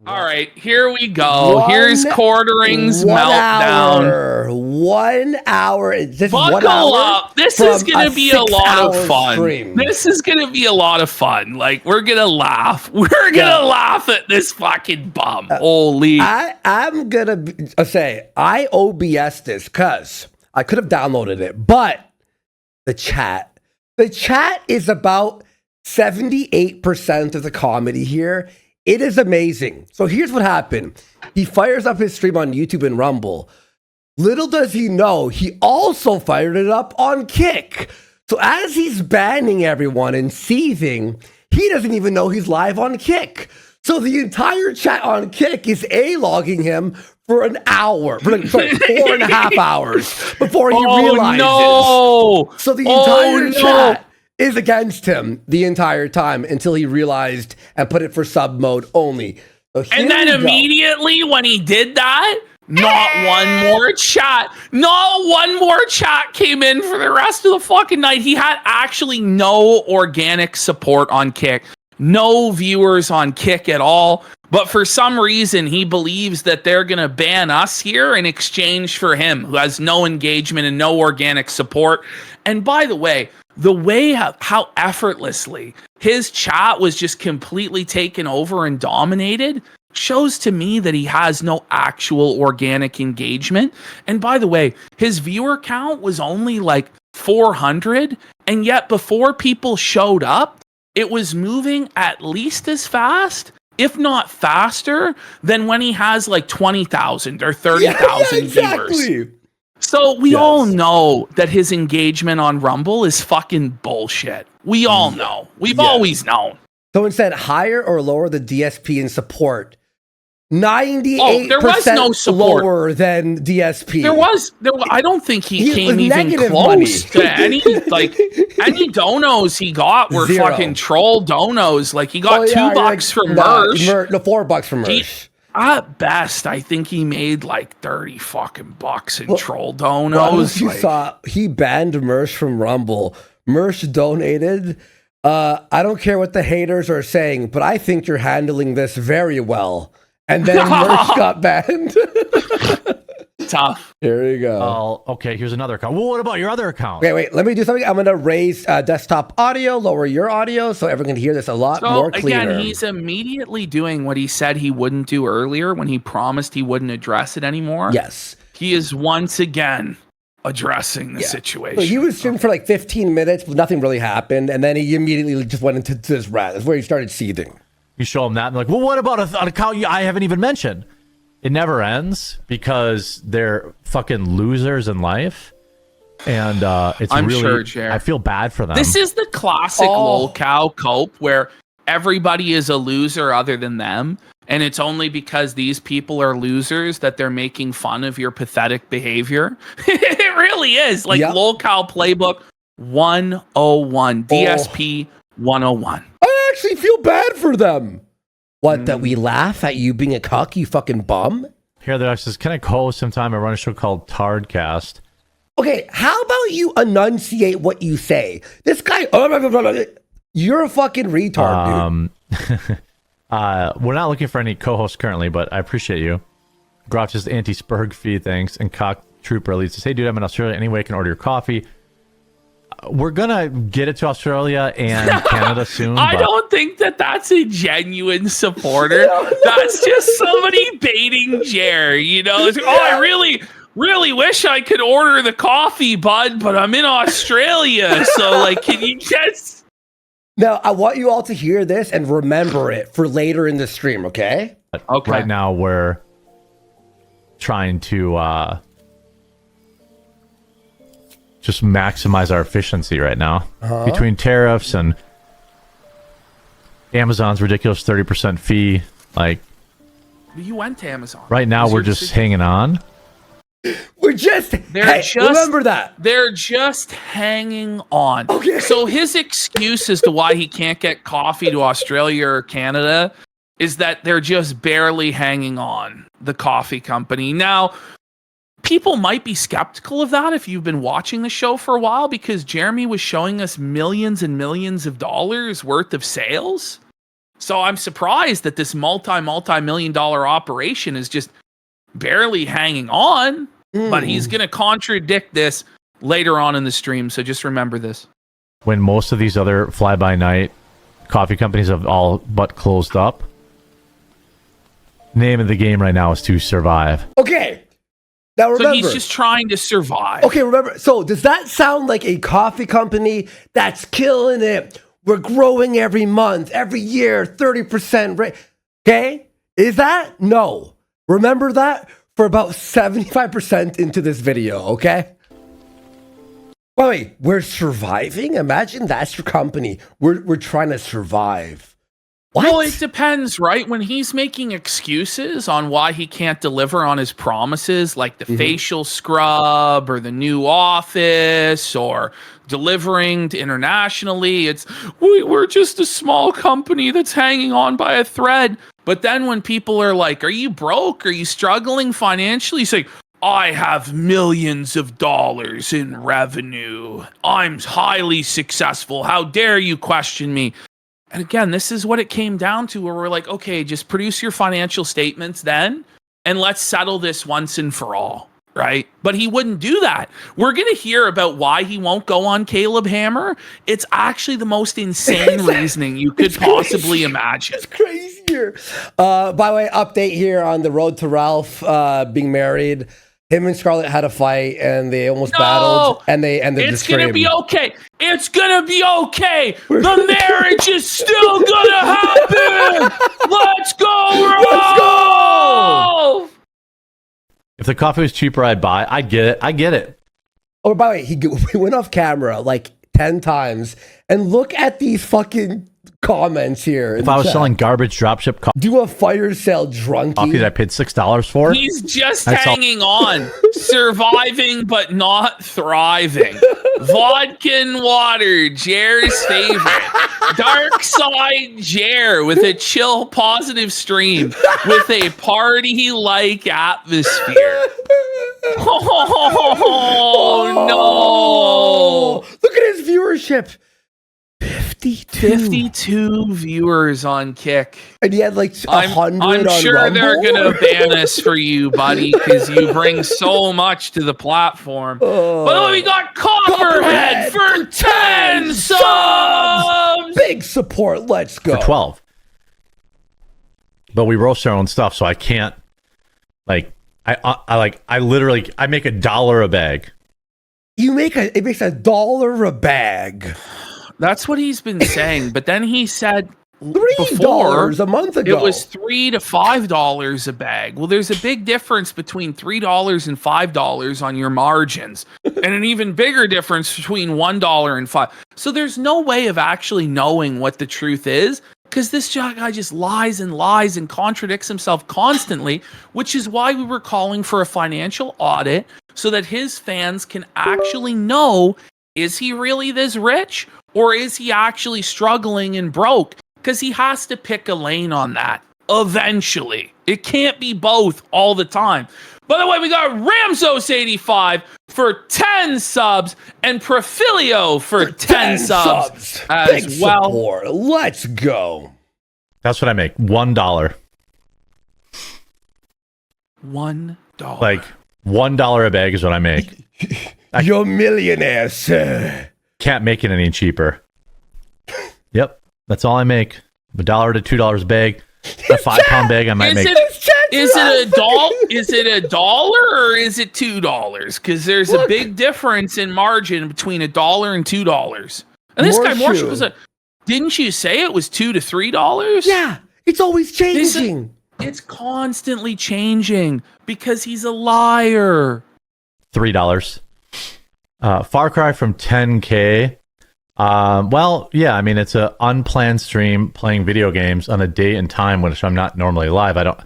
All right, here we go. Here's Quartering's meltdown. 1 hour. Just Buckle 1 hour up. This is going to be a lot of fun. Stream. This is going to be a lot of fun. Like, we're going to laugh. We're going to laugh at this fucking bum. Holy. I'm going to say, I OBS this because I could have downloaded it, but the chat is about 78% of the comedy here. It is amazing. So here's what happened. He fires up his stream on YouTube and Rumble. Little does he know, he also fired it up on Kick. So as he's banning everyone and seething, he doesn't even know he's live on Kick. So the entire chat on Kick is A-logging him for an hour, sorry, 4.5 hours before he realizes. No. So the entire chat is against him the entire time until he realized and put it for sub mode only. So and then immediately when he did that, not one more chat came in for the rest of the fucking night. He had actually no organic support on Kick, no viewers on Kick at all. But for some reason, he believes that they're going to ban us here in exchange for him, who has no engagement and no organic support. And by the way how effortlessly his chat was just completely taken over and dominated shows to me that he has no actual organic engagement. And by the way, his viewer count was only like 400. And yet before people showed up, it was moving at least as fast, if not faster, than when he has like 20,000 or 30,000 viewers. So we all know that his engagement on Rumble is fucking bullshit. We all know. We've always known. Someone said higher or lower the DSP in support. 98% there was no support. Lower than DSP. I don't think he came even close to any donos he got were Zero. Fucking troll donos. Like he got $2 for merch. No, $4 for merch. At best, I think he made like 30 fucking bucks in troll donos. You saw he banned Mersh from Rumble. Mersh donated. I don't care what the haters are saying, but I think you're handling this very well. And then Mersh got banned. Tough. Here you go. Oh, okay. Here's another account. Well, what about your other account? Wait. Let me do something. I'm going to raise desktop audio, lower your audio, so everyone can hear this a lot more cleaner. Again, he's immediately doing what he said he wouldn't do earlier when he promised he wouldn't address it anymore. Yes. He is once again addressing the situation. So he was streaming for like 15 minutes, but nothing really happened. And then he immediately just went into this rant. That's where he started seething. You show him that and like, well, what about an account I haven't even mentioned? It never ends because they're fucking losers in life. And I'm really, sure, Jared. I feel bad for them. This is the classic lolcow cope where everybody is a loser other than them. And it's only because these people are losers that they're making fun of your pathetic behavior. It really is. Like lolcow playbook 101, DSP 101. I actually feel bad for them. What, that we laugh at you being a cuck, you fucking bum? Here, that says, can I co-host sometime? I run a show called Tardcast. Okay, how about you enunciate what you say? This guy, you're a fucking retard, dude. We're not looking for any co-hosts currently, but I appreciate you. Grouch's anti-Spurg feed, thanks. And Cock Trooper leads says, hey, dude, I'm in Australia. Anyway, I can order your coffee. We're gonna get it to Australia and Canada soon. I don't think that's a genuine supporter. That's just somebody baiting Jer. You know, I really wish I could order the coffee, bud, but I'm in Australia. So, like, can you just? Now, I want you all to hear this and remember it for later in the stream. Okay. Okay. Right now, we're trying to. Just maximize our efficiency right now between tariffs and Amazon's ridiculous 30% fee. Like, you went to Amazon right now. We're just hanging on. Remember that they're just hanging on. Okay. So his excuse as to why he can't get coffee to Australia or Canada is that they're just barely hanging on, the coffee company. Now, people might be skeptical of that if you've been watching the show for a while, because Jeremy was showing us millions and millions of dollars worth of sales. So I'm surprised that this multi-million dollar operation is just barely hanging on, but he's going to contradict this later on in the stream. So just remember this. When most of these other fly-by-night coffee companies have all but closed up, name of the game right now is to survive. Okay. Now remember. So he's just trying to survive. Okay, remember. So does that sound like a coffee company that's killing it? We're growing every month, every year, 30% rate. Okay? Is that? No. Remember that for about 75% into this video, okay? Wait, we're surviving? Imagine that's your company. We're trying to survive. What? Well, it depends, right? When he's making excuses on why he can't deliver on his promises, like the facial scrub or the new office or delivering to internationally, we're just a small company that's hanging on by a thread. But then when people are like, are you broke? Are you struggling financially? He's like, I have millions of dollars in revenue. I'm highly successful. How dare you question me? And again, this is what it came down to, where we're like, okay, just produce your financial statements then, and let's settle this once and for all, right? But he wouldn't do that. We're going to hear about why he won't go on Caleb Hammer. It's actually the most insane reasoning you could possibly imagine. It's crazier. By the way, update here on the road to Ralph being married. Him and Scarlett had a fight, and they almost battled, and they ended the stream. It's gonna be okay. It's gonna be okay. The marriage is still gonna happen. Let's go, Ralph! Let's go! If the coffee was cheaper, I'd buy. I get it. Oh, by the way, we went off camera like 10 times, and look at these fucking comments here. If I was selling garbage dropship do a fire sale drunkie. coffee that I paid $6 for, he's just hanging on, surviving but not thriving. Vodka and water, Jer's favorite. Dark side Jer with a chill, positive stream with a party-like atmosphere. Oh no! Look at his viewership. 52 viewers on Kick. And he had like 100 I'm on sure Rumble. they're going to ban us for you, buddy, because you bring so much to the platform. But we got Copperhead for 10 subs! Big support. Let's go. for 12. But we roast our own stuff, so I can't, like, I literally make $1 a bag. It makes $1 a bag. That's what he's been saying. But then he said $3 a month ago. it was $3 to $5 a bag. Well, there's a big difference between $3 and $5 on your margins, and an even bigger difference between $1 and $5. So there's no way of actually knowing what the truth is, because this guy just lies and contradicts himself constantly, which is why we were calling for a financial audit so that his fans can actually know, is he really this rich, or is he actually struggling and broke? Because he has to pick a lane on that eventually. It can't be both all the time. By the way, we got Ramsos85 for 10 subs and Profilio for 10 subs as Big well. Support. Let's go. That's what I make. $1. $1. Like $1 a bag is what I make. You're a millionaire, sir. Can't make it any cheaper. Yep, that's all I make. $1 to $2 a bag. A 5-pound bag I might make. Is it a dollar or is it $2? Because there's a big difference in margin between $1 and $2. And this guy Marshall was didn't you say it was $2 to $3? Yeah, it's always changing. It's constantly changing because he's a liar. $3. Far Cry from 10K. Well, yeah, I mean, it's an unplanned stream playing video games on a date and time which I'm not normally live. I don't,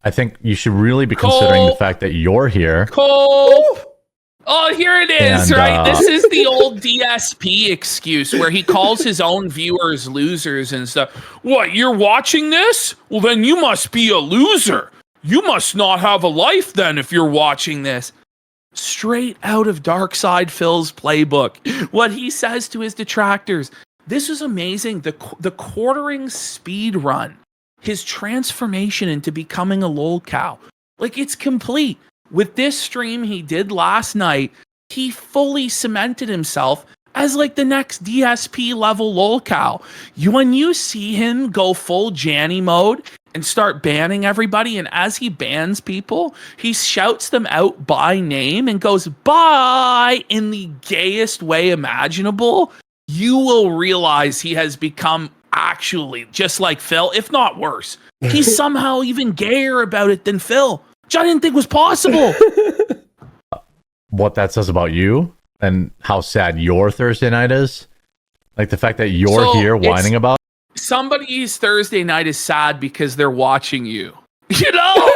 I think you should really be considering the fact that you're here. Oh, here it is, And, right? This is the old DSP excuse where he calls his own viewers losers and stuff. What, you're watching this? Well, then you must be a loser. You must not have a life then if you're watching this. Straight out of Darkside Phil's playbook. What he says to his detractors, This is amazing. The quartering speed run, his transformation into becoming a lolcow, like it's complete. With this stream he did last night, he fully cemented himself as like the next DSP level lolcow. When you see him go full Janny mode and start banning everybody, and as he bans people, he shouts them out by name and goes bye in the gayest way imaginable, you will realize he has become actually just like Phil, if not worse. He's somehow even gayer about it than Phil, which I didn't think was possible. What that says about you and how sad your Thursday night is, like the fact that you're here whining about. Somebody's Thursday night is sad because they're watching you. You know?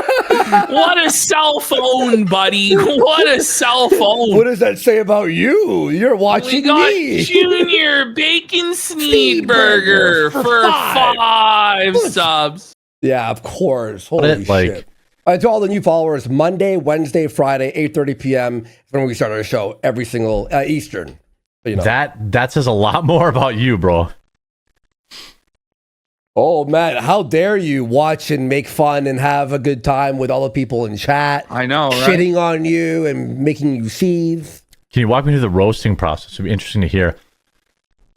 What a cell phone, buddy. What a cell phone. What does that say about you? You're watching me. Junior Bacon Sneedburger for 5 subs. Yeah, of course. Holy shit. Like, to all the new followers, Monday, Wednesday, Friday, 8:30 p.m. is when we start our show every single Eastern. You know. That says a lot more about you, bro. Oh, man, how dare you watch and make fun and have a good time with all the people in chat. I know, right? Shitting on you and making you seethe. Can you walk me through the roasting process? It'd be interesting to hear.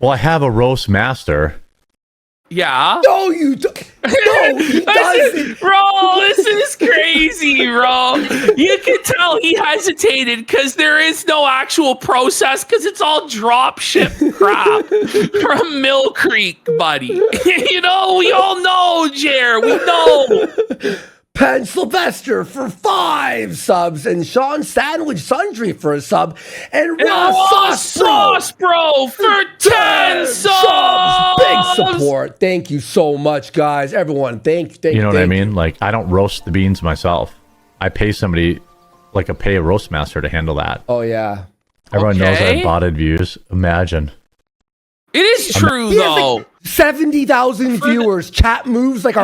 Well, I have a roast master. Yeah. No, you don't. No, he doesn't. Bro, this is crazy, bro. You can tell he hesitated because there is no actual process because it's all drop ship crap from Mill Creek, buddy. You know, we all know, Jer. We know. Penn Sylvester for 5 subs, and Sean Sandwich Sundry for a sub, and Ross Bro for 10 subs. Big support. Thank you so much, guys. Everyone, thank you. You know what I mean? Like, I don't roast the beans myself. I pay somebody, like pay a roast master to handle that. Oh, yeah. Everyone knows I botted views. Imagine. It is true, though. Like 70,000 viewers. Chat moves like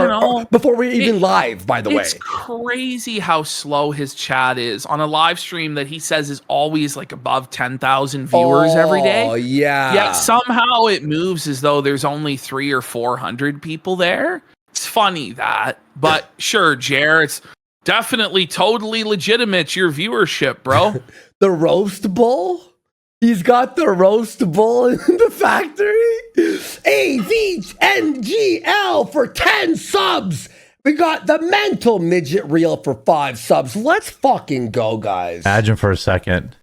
before we're even live, by the way. It's crazy how slow his chat is on a live stream that he says is always like above 10,000 viewers every day. Oh, yeah. Yet somehow it moves as though there's only 300 or 400 people there. It's funny that. But sure, Jer, it's definitely totally legitimate, your viewership, bro. The roast bowl? He's got the roast bull in the factory. AVNGL for 10 subs. We got the mental midget reel for 5 subs. Let's fucking go, guys. Imagine for a second.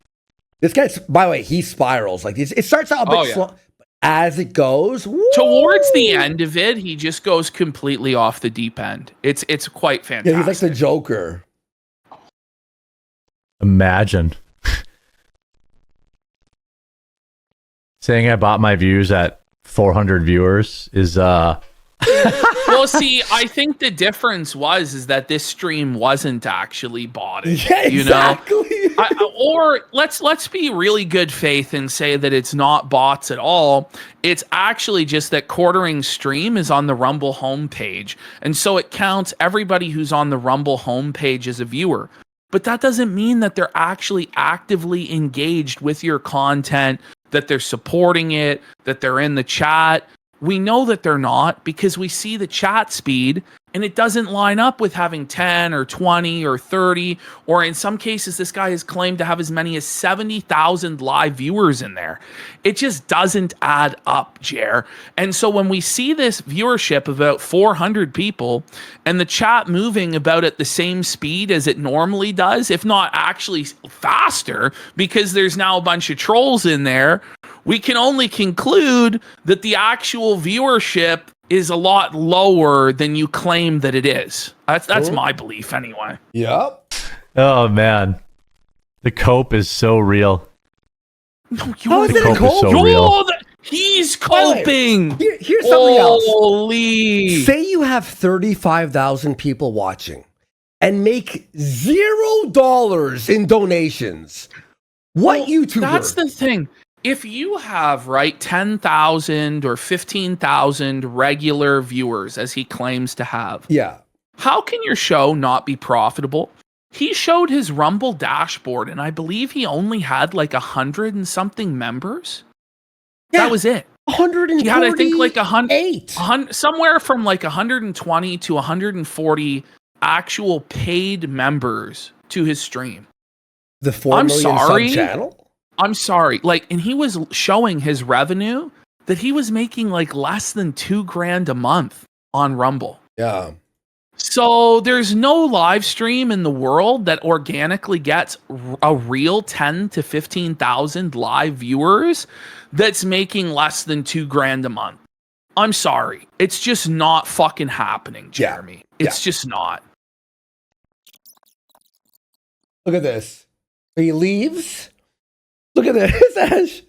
This guy's, by the way, he spirals. Like it starts out a bit slow. But as it goes, towards the end of it, he just goes completely off the deep end. It's quite fantastic. Yeah, he's like the Joker. Imagine. Saying I bought my views at 400 viewers is Well, see, I think the difference is that this stream wasn't actually bought. Yeah, exactly. You know? Or let's be really good faith and say that it's not bots at all. It's actually just that quartering stream is on the Rumble homepage, and so it counts everybody who's on the Rumble homepage as a viewer. But that doesn't mean that they're actually actively engaged with your content, that they're supporting it, that they're in the chat. We know that they're not because we see the chat speed and it doesn't line up with having 10 or 20 or 30, or in some cases, this guy has claimed to have as many as 70,000 live viewers in there. It just doesn't add up, Jer. And so when we see this viewership of about 400 people and the chat moving about at the same speed as it normally does, if not actually faster, because there's now a bunch of trolls in there, we can only conclude that the actual viewership is a lot lower than you claim that it is. That's my belief anyway. Yep. Oh man, the cope is so real. No, the cope is so real. He's coping. Here's something else. Holy. Say you have 35,000 people watching and make $0 in donations. What YouTuber? That's the thing. If you have, 10,000 or 15,000 regular viewers, as he claims to have, how can your show not be profitable? He showed his Rumble dashboard, and I believe he only had 100 and something members. Yeah. That was it. 148. He had, I think, like 100, somewhere from like 120 to 140 actual paid members to his stream. The 4 million sub channel? I'm sorry. Like, and he was showing his revenue that he was making like less than $2,000 a month on Rumble. Yeah. So there's no live stream in the world that organically gets a real 10 to 15,000 live viewers that's making less than $2,000 a month. I'm sorry. It's just not fucking happening, Jeremy. Yeah. It's just not. Look at this. He leaves. Look at this, Ash.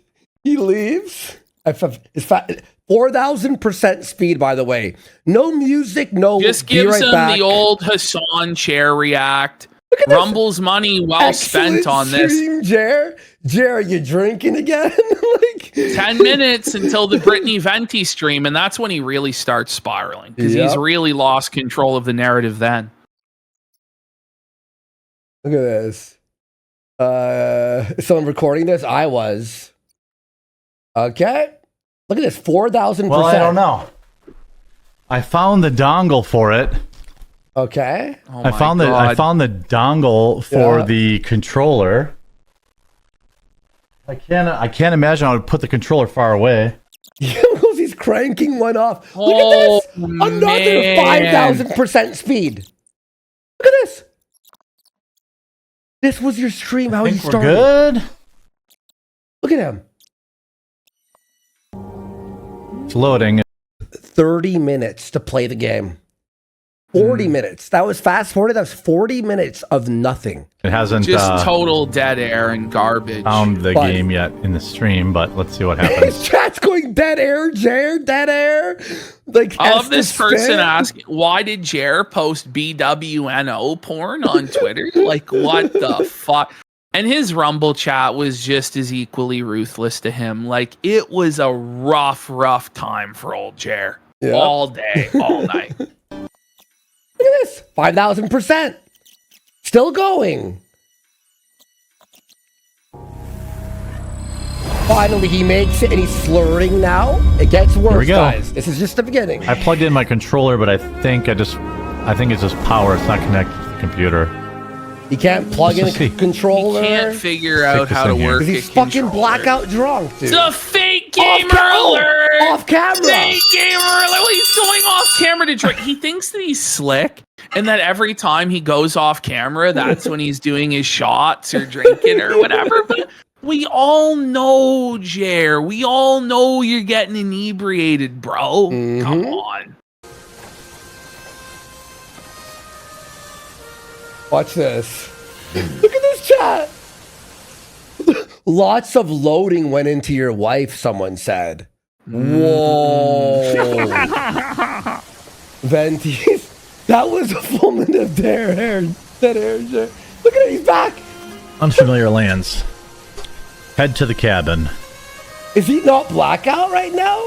He leaves. It's 4,000% speed, by the way. No music, no. Just gives him the old Hassan chair react. Rumble's money well spent on this. Jer, are you drinking again? Like 10 minutes until the Brittany Venti stream, and that's when he really starts spiraling because he's really lost control of the narrative then. Look at this. Someone recording this? I was. Okay. Look at this. 4,000%. Well, I don't know. I found the dongle for it. Okay. Oh I found the dongle for the controller. I can't imagine I would put the controller far away. He's cranking one off. Look at this. Another 5,000% speed. Look at this. This was your stream. How you started? We're good. Look at him. It's loading. 30 minutes to play the game. 40 minutes. That was fast forwarded. That was 40 minutes of nothing. It hasn't just total dead air and garbage. Found the game yet in the stream, but let's see what happens. His chat's going dead air, Jer, dead air. Like I love this person asking, why did Jer post BWNO porn on Twitter? Like, what the fuck? And his Rumble chat was just as equally ruthless to him. Like, it was a rough time for old Jer. Yeah. All day, all night. Look at this. 5,000%. Still going. Finally, he makes it, and he's slurring now. It gets worse, guys. This is just the beginning. I plugged in my controller, but I think it's just power. It's not connected to the computer. You can't plug in a controller. You can't figure out how to work. He's fucking blackout drunk, dude. It's a fake gamer alert. Off camera. Fake gamer alert. He's going off camera to drink. He thinks that he's slick, and that every time he goes off camera, that's when he's doing his shots or drinking or whatever. But we all know, Jer. We all know you're getting inebriated, bro. Come on. Watch this. Look at this chat. Lots of loading went into your wife, someone said. Whoa. Ventis. That was a full minute of dead air. Look at it, he's back. Unfamiliar lands. Head to the cabin. Is he not blackout right now?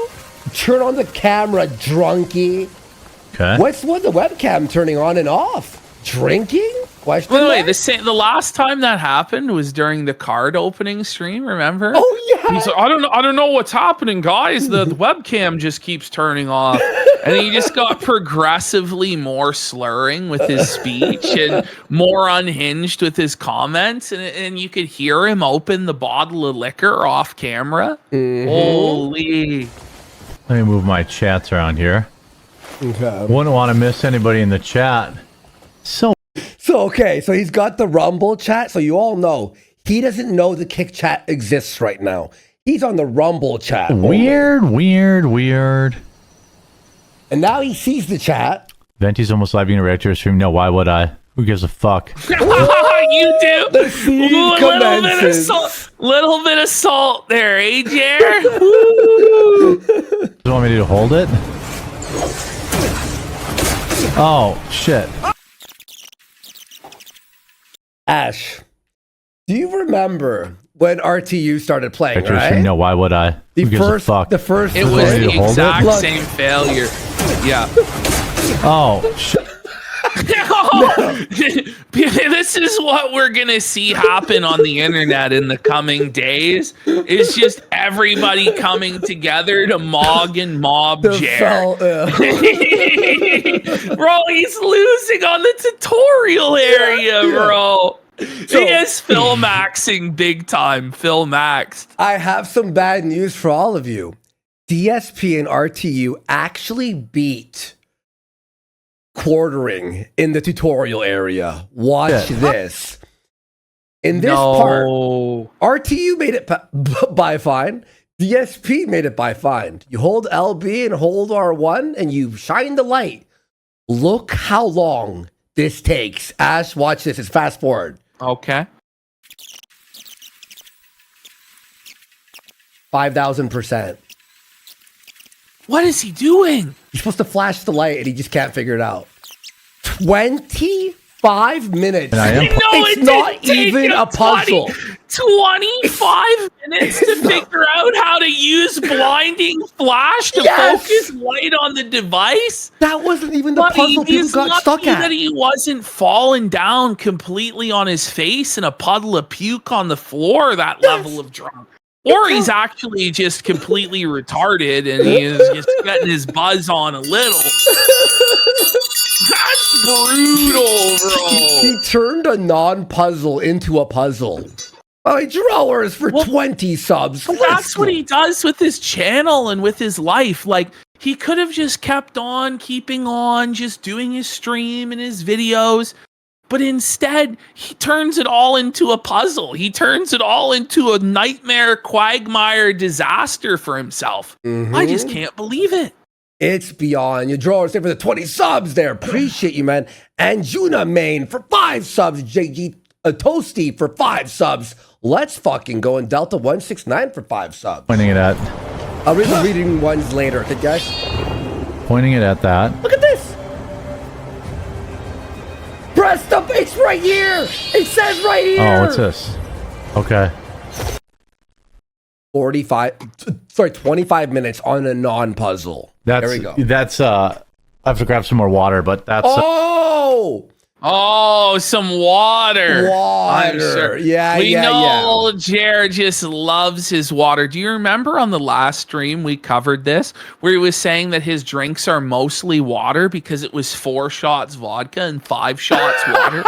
Turn on the camera, drunkie. Okay. What's the webcam turning on and off? Drinking? By the way, the last time that happened was during the card opening stream. Remember? Oh yeah. He's like, I don't know what's happening, guys. The webcam just keeps turning off, and he just got progressively more slurring with his speech and more unhinged with his comments, and you could hear him open the bottle of liquor off camera. Holy! Let me move my chats around here. Okay. Wouldn't want to miss anybody in the chat. So he's got the Rumble chat. So you all know he doesn't know the Kick chat exists right now. He's on the Rumble chat. Weird. And now he sees the chat. Venti's almost live being a reactor stream. No, why would I? Who gives a fuck? You do. The scene commences. Little bit of salt there, eh, Jer? You want me to hold it? Oh shit. Ash, do you remember when RTU started playing, right? No, why would I? The first. It was the exact same failure. Yeah. Oh, shit. This is what we're gonna see happen on the internet in the coming days. Is just everybody coming together to mog and mob Jer. Bro, he's losing on the tutorial area, bro. So, he is Phil maxing big time. Phil maxed. I have some bad news for all of you. DSP and RTU actually beat quartering in the tutorial area. Watch this. In this part, RTU made it by fine. DSP made it by fine. You hold LB and hold R1 and you shine the light. Look how long this takes. Ash, watch this. It's fast forward. Okay. 5,000%. What is he doing? You're supposed to flash the light and he just can't figure it out. 25 minutes. And I am it's not even a puzzle. 25 minutes to figure out how to use blinding flash to focus light on the device? That wasn't even the puzzle people got stuck at. That he wasn't falling down completely on his face in a puddle of puke on the floor, that level of drunk. Or he's actually just completely retarded and he is just getting his buzz on a little. That's brutal, bro. He turned a non-puzzle into a puzzle. Drawers for 20 subs. That's what he does with his channel and with his life. Like, he could have just kept on keeping on, just doing his stream and his videos. But instead, he turns it all into a puzzle. He turns it all into a nightmare, quagmire disaster for himself. I just can't believe it. It's beyond. Your drawers there for the 20 subs there. Appreciate you, man. And Juna Main for 5 subs. JG Toasty for 5 subs. Let's fucking go. And Delta 169 for 5 subs. Pointing it at. I'll read the reading ones later. Okay, guys? Pointing it at that. Look at this. Press the, it's right here. It says right here. Oh, what's this? Okay. 25 minutes on a non-puzzle. There we go. That's, I have to grab some more water, but that's... some water. Water. Sure. We know Jared just loves his water. Do you remember on the last stream we covered this, where he was saying that his drinks are mostly water because it was 4 shots vodka and 5 shots water?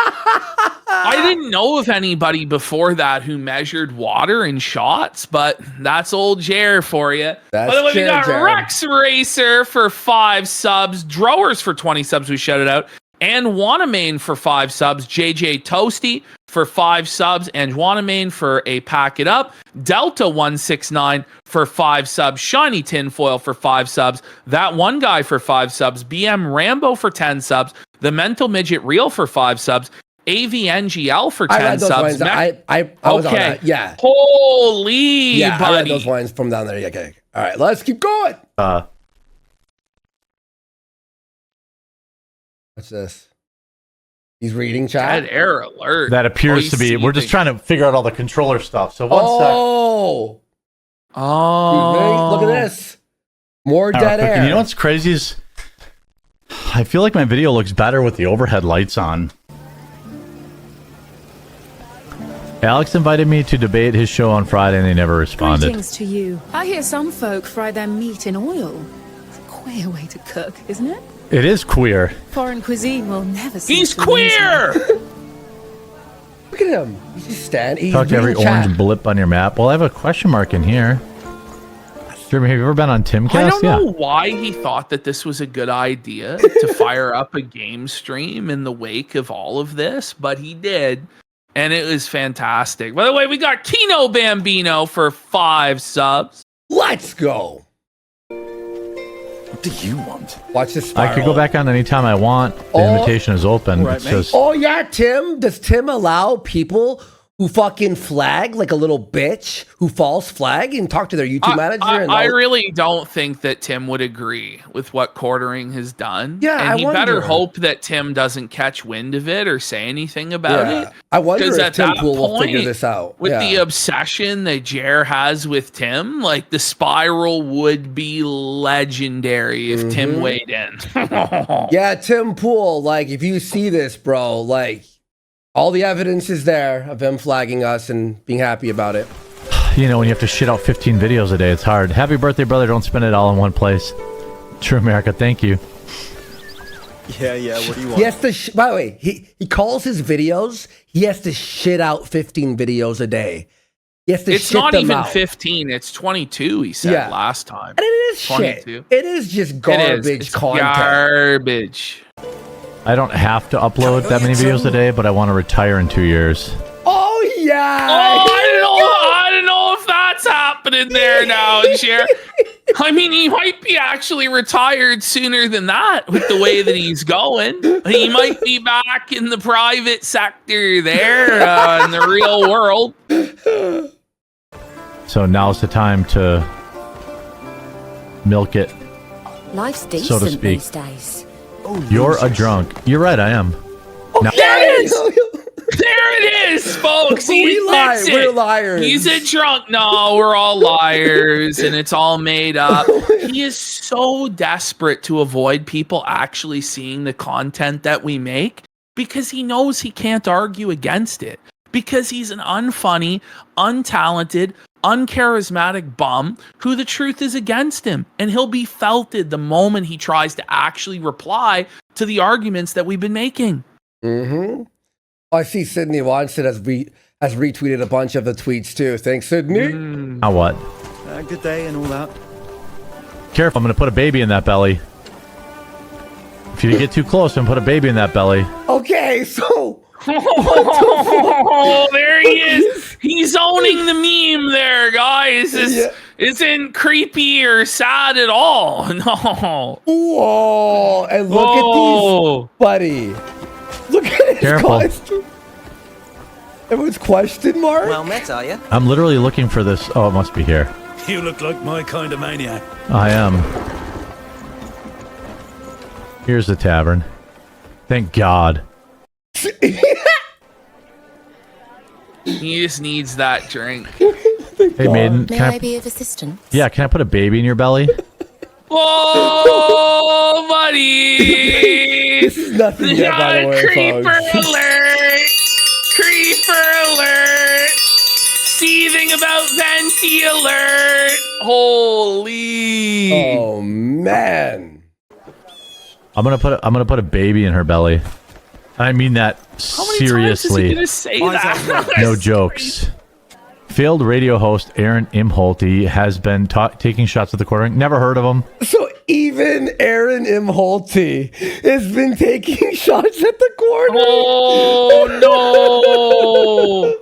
I didn't know of anybody before that who measured water in shots, but that's old Jared for you. By the way, we got Rex Racer for 5 subs, Drowers for 20 subs, we shouted out. And Wanamain for 5 subs, JJ Toasty for 5 subs, and Wanamain for a pack it up, Delta 169 for 5 subs, Shiny Tinfoil for 5 subs, that one guy for 5 subs, BM Rambo for 10 subs, the Mental Midget Real for 5 subs, AVNGL for 10 subs. I was on that. Yeah. Holy, buddy. I read those lines from down there. Yeah, okay. All right, let's keep going. What's this? He's reading chat. Dead error alert. That appears to be. We're just trying to figure out all the controller stuff. So one sec. Look at this. More dead air. You know what's crazy is I feel like my video looks better with the overhead lights on. Alex invited me to debate his show on Friday and they never responded. Greetings to you. I hear some folk fry their meat in oil. It's a queer way to cook, isn't it? It is queer. Foreign cuisine will never see. He's queer! Look at him. He's just standing. Talk to every orange blip on your map. Well, I have a question mark in here. Jeremy, have you ever been on Timcast? I don't know why he thought that this was a good idea to fire up a game stream in the wake of all of this, but he did. And it was fantastic. By the way, we got Kino Bambino for 5 subs. Let's go. What do you want? Watch this spiral. I could go back on anytime I want. The invitation is open. Right, yeah, Tim. Does Tim allow people who fucking flag like a little bitch who false flag and talk to their YouTube manager? I really don't think that Tim would agree with what Quartering has done. Yeah, and he better hope that Tim doesn't catch wind of it or say anything about it. I wonder if Tim Pool will figure this out. With the obsession that Jer has with Tim, like the spiral would be legendary if Tim weighed in. Yeah, Tim Pool, like if you see this, bro, like All the evidence is there of him flagging us and being happy about it. You know, when you have to shit out 15 videos a day, it's hard. Happy birthday, brother. Don't spend it all in one place. True America, thank you. Yeah, what do you want? He has to, by the way, he calls his videos, he has to shit out 15 videos a day. He has to It's shit not them even out. 15, it's 22, he said last time. And it is 22. shit. It is just garbage It's content. garbage. I don't have to upload that many videos a day, but I want to retire in 2 years. Oh, yeah. Oh, I don't know if that's happening there now, Jer. I mean, he might be actually retired sooner than that with the way that he's going. He might be back in the private sector there in the real world. So now's the time to milk it. Life's decent So to speak. these days. You're a drunk. You're right, I am. Now, There it is! There it is, folks. He We lie. admits it. We're liars. He's a drunk. No, we're all liars, and it's all made up. He is so desperate to avoid people actually seeing the content that we make because he knows he can't argue against it. Because he's an unfunny, untalented, uncharismatic bum who the truth is against him. And he'll be felted the moment he tries to actually reply to the arguments that we've been making. Mm-hmm. I see Sydney Watson has retweeted a bunch of the tweets too. Thanks, Sydney. now what? Good day and all that. Careful, I'm going to put a baby in that belly. If you get too close, I'm going to put a baby in that belly. Okay, so Oh, there he is. He's owning the meme there, guys. This isn't creepy or sad at all. No. whoa, and look at these, buddy. Look at his Careful. question. Everyone's question mark. Well met, are you? I'm literally looking for this. Oh, it must be here. You look like my kind of maniac. I am. Here's the tavern. Thank God. He just needs that drink. Hey, maiden. May Can I be of assistance? yeah, can I put a baby in your belly? Oh, buddy. This is nothing yet, by the way, Creeper folks. alert. Creeper alert. Seething about venti alert. Holy. Oh man. I'm gonna put a baby in her belly. I mean that How many times is he seriously. gonna say that? No jokes. Failed radio host Aaron Imholte has been taking shots at the quartering. Never heard of him. So even Aaron Imholte has been taking shots at the corner. Oh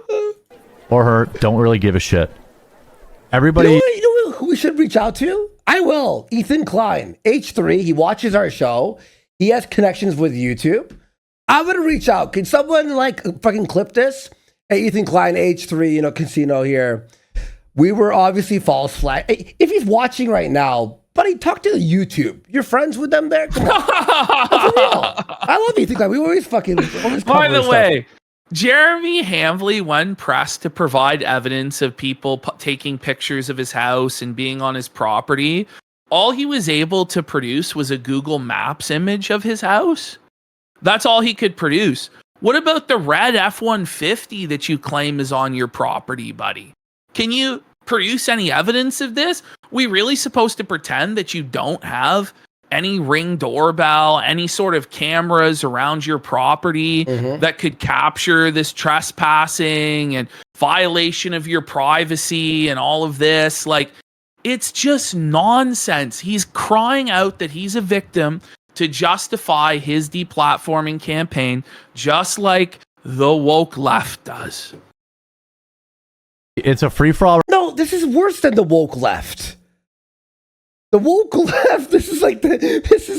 no. Or her. Don't really give a shit. You Everybody. know who we should reach out to? I will. Ethan Klein, H3. He watches our show. He has connections with YouTube. I'm gonna reach out. Can someone like fucking clip this? Hey, Ethan Klein, H3, casino here. We were obviously false flag. Hey, if he's watching right now, buddy, talk to YouTube. You're friends with them there? Come on. For real. I love Ethan Klein. We always By the way, Jeremy Hambley, when pressed to provide evidence of people taking pictures of his house and being on his property, all he was able to produce was a Google Maps image of his house. That's all he could produce. What about the red F-150 that you claim is on your property, buddy? Can you produce any evidence of this? We really supposed to pretend that you don't have any Ring doorbell, any sort of cameras around your property that could capture this trespassing and violation of your privacy and all of this? Like, it's just nonsense. He's crying out that he's a victim to justify his deplatforming campaign, just like the woke left does. It's a free for all. No, this is worse than the woke left. The woke left. This is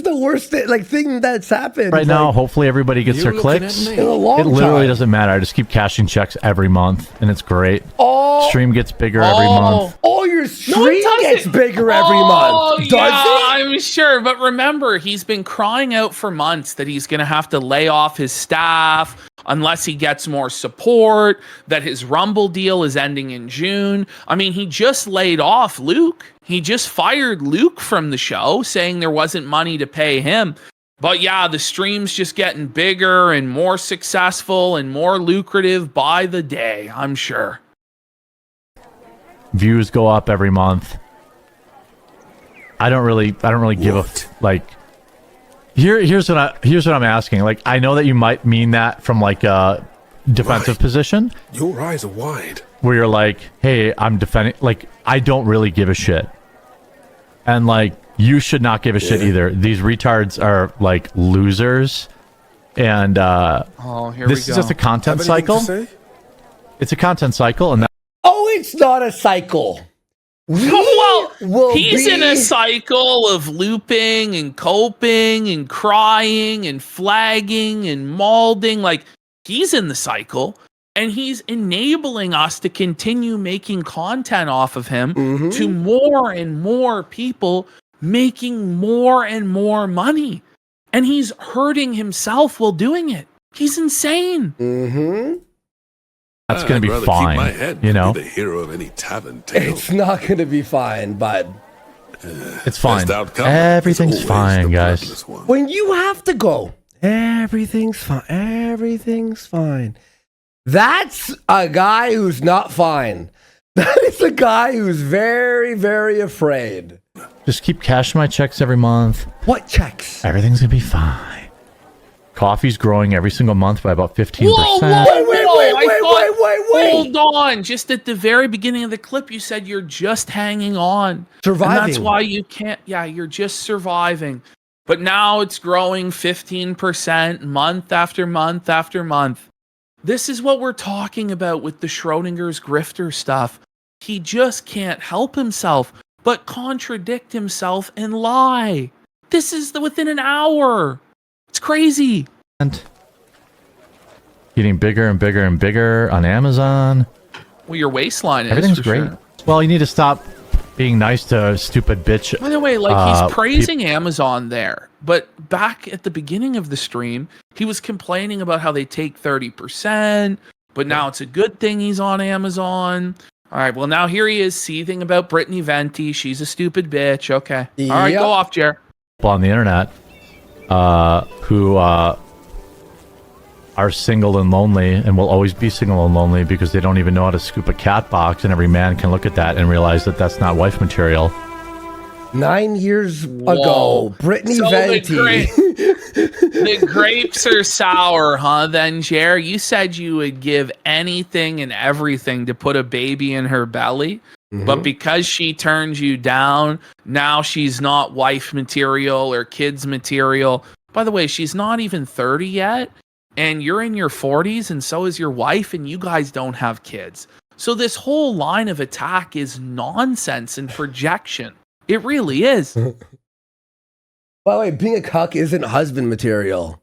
the worst thing that's happened Right now, hopefully everybody gets their clicks. in a long It literally time. doesn't matter. I just keep cashing checks every month, and it's great. Oh, Stream gets bigger every month. oh, your stream gets bigger every month. Does yeah, it? I'm sure. But remember, he's been crying out for months that he's going to have to lay off his staff unless he gets more support, that his Rumble deal is ending in June. I mean, he just laid off Luke. He just fired Luke from the show, saying there wasn't money to pay him. But yeah, the stream's just getting bigger and more successful and more lucrative by the day, I'm sure. Views go up every month. I don't really give a like. Here's what I'm asking. Like, I know that you might mean that from like a defensive position. Your eyes are wide. Where you're like, hey, I'm defending. Like, I don't really give a shit, and like, you should not give a shit either. These retards are like losers, and this is just a content cycle. It's a content cycle, and It's not a cycle. He's in a cycle of looping and coping and crying and flagging and maulding. Like, he's in the cycle, and he's enabling us to continue making content off of him to more and more people making more and more money. And he's hurting himself while doing it. He's insane. that's going to be fine. Keep my head you know, be the hero of any tavern tale. It's not going to be fine, but it's fine. Best outcome Everything's is always fine, the guys. bloodless one. when you have to go, everything's fine. Everything's fine. That's a guy who's not fine. That is a guy who's very, very afraid. Just keep cashing my checks every month. What checks? Everything's going to be fine. Coffee's growing every single month by about 15%. Wait. Hold on. Just at the very beginning of the clip, you said you're just hanging on. Surviving. And that's why you can't. Yeah, you're just surviving. But now it's growing 15% month after month after month. This is what we're talking about with the Schrodinger's grifter stuff. He just can't help himself but contradict himself and lie. This is within an hour. It's crazy. And getting bigger and bigger and bigger on Amazon. Well, your waistline is. Everything's for great. sure. Well, you need to stop being nice to stupid bitch. By the way, like, he's praising Amazon there, but back at the beginning of the stream, he was complaining about how they take 30%, but now it's a good thing he's on Amazon. All right, well, now here he is seething about Brittany Venti. She's a stupid bitch. Okay. All right, Yep. go off, Jer. On the internet who are single and lonely and will always be single and lonely because they don't even know how to scoop a cat box, and every man can look at that and realize that that's not wife material. 9 years ago, Brittany So Venti. The grapes are sour, huh? Then, Jer, you said you would give anything and everything to put a baby in her belly. But because she turns you down, now she's not wife material or kids material. By the way, she's not even 30 yet, and you're in your 40s, and so is your wife, and you guys don't have kids. So this whole line of attack is nonsense and projection. It really is. By the way, being a cuck isn't husband material.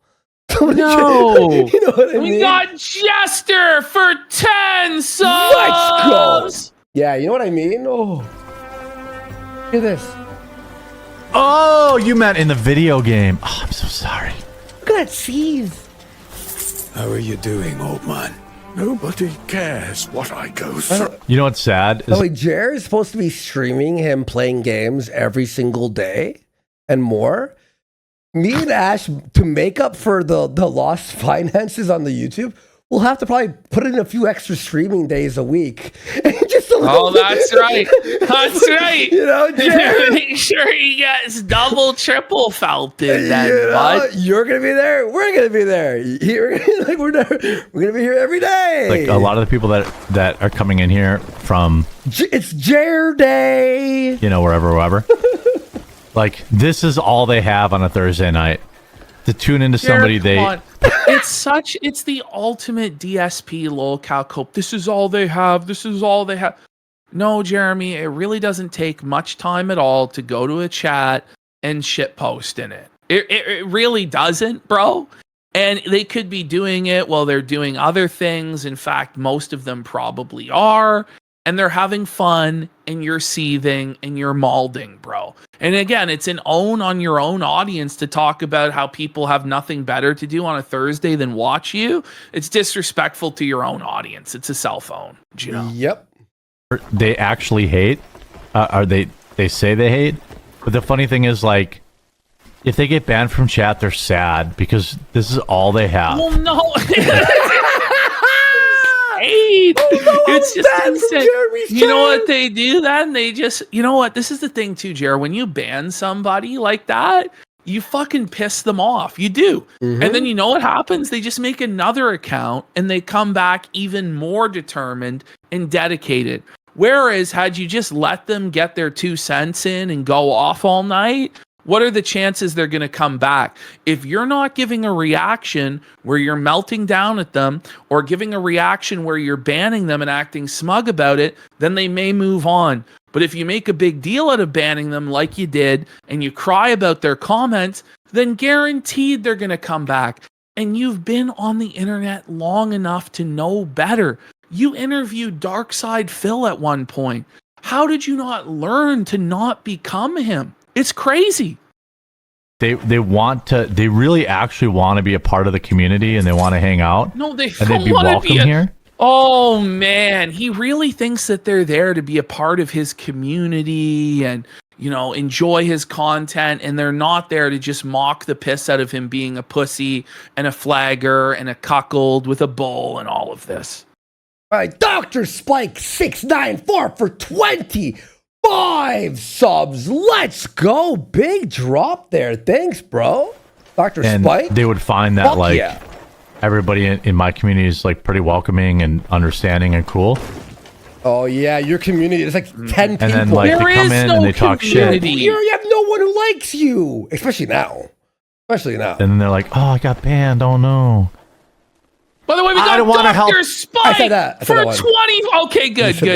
No. You know what I We mean? got Jester for 10 subs. Let's go. Yeah, you know what I mean? Oh. Look at this. Oh, you meant in the video game. Oh, I'm so sorry. Look at that seas. How are you doing, old man? Nobody cares what I go through. You know what's sad? By the way, Jared is supposed to be streaming him playing games every single day and more. Me and Ash, to make up for the lost finances on the YouTube, we'll have to probably put in a few extra streaming days a week. Just a little bit. That's right. That's right. You know, Jared, Make sure he gets double, triple felted then, you know, bud. you're gonna be there. We're gonna be there. We're gonna be here every day. Like a lot of the people that are coming in here from, It's Jared Day. you know, wherever. Like, this is all they have on a Thursday night to tune into somebody Jared, it's the ultimate DSP lolcow cope. This is all they have. This is all they have. No, Jeremy, it really doesn't take much time at all to go to a chat and shitpost in it. It really doesn't, bro. And they could be doing it while they're doing other things. In fact, most of them probably are. And they're having fun, and you're seething, and you're maulding, bro. And again, it's an own on your own audience to talk about how people have nothing better to do on a Thursday than watch you. It's disrespectful to your own audience. It's a cell phone, you know? Yep. they actually hate, or they say they hate. But the funny thing is, like, if they get banned from chat, they're sad because this is all they have. Well, no. It's just insane. You know what they do then? They just, you know what? This is the thing too, Jared. When you ban somebody like that, you fucking piss them off. You do. And then you know what happens? They just make another account and they come back even more determined and dedicated. Whereas had you just let them get their 2 cents in and go off all night, what are the chances they're going to come back? If you're not giving a reaction where you're melting down at them or giving a reaction where you're banning them and acting smug about it, then they may move on. But if you make a big deal out of banning them like you did and you cry about their comments, then guaranteed they're going to come back. And you've been on the internet long enough to know better. You interviewed Darkside Phil at one point. How did you not learn to not become him? It's crazy. They really actually want to be a part of the community and they want to hang out. No, they and they'd be welcome here. Oh man, he really thinks that they're there to be a part of his community and, you know, enjoy his content, and they're not there to just mock the piss out of him being a pussy and a flagger and a cuckold with a bull and all of this. All right, Dr. Spike 694 for 25 subs. Let's go. Big drop there. Thanks, bro. Dr. And Spike. they would find that Yeah. everybody in my community is like pretty welcoming and understanding and cool. Oh yeah, your community. There's like 10 people. And then like There they come is in no and they talk shit. community. You have no one who likes you, especially now. And then they're like, "Oh, I got banned. Oh no." By the way, we I don't got wanna help. Dr. Spike I said that for one. 20. Okay, good. It's all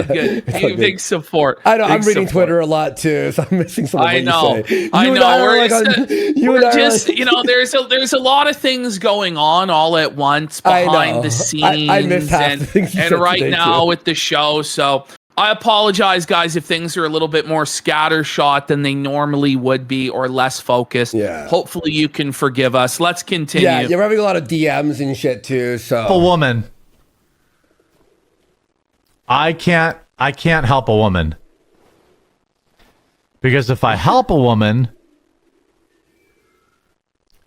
good. Big support. I know. I'm Big reading support. Twitter a lot too, so I'm missing some of what I know. you say. I You and know. are We're like just, on- you we're and I are just like- you know, there's a lot of things going on all at once I behind know. the scenes. I missed half the things you and said right today, now too. with the show. So I apologize, guys, if things are a little bit more scattershot than they normally would be or less focused. Yeah. Hopefully you can forgive us. Let's continue. Yeah, you're having a lot of DMs and shit too. So A woman. I can't help a woman. Because if I help a woman,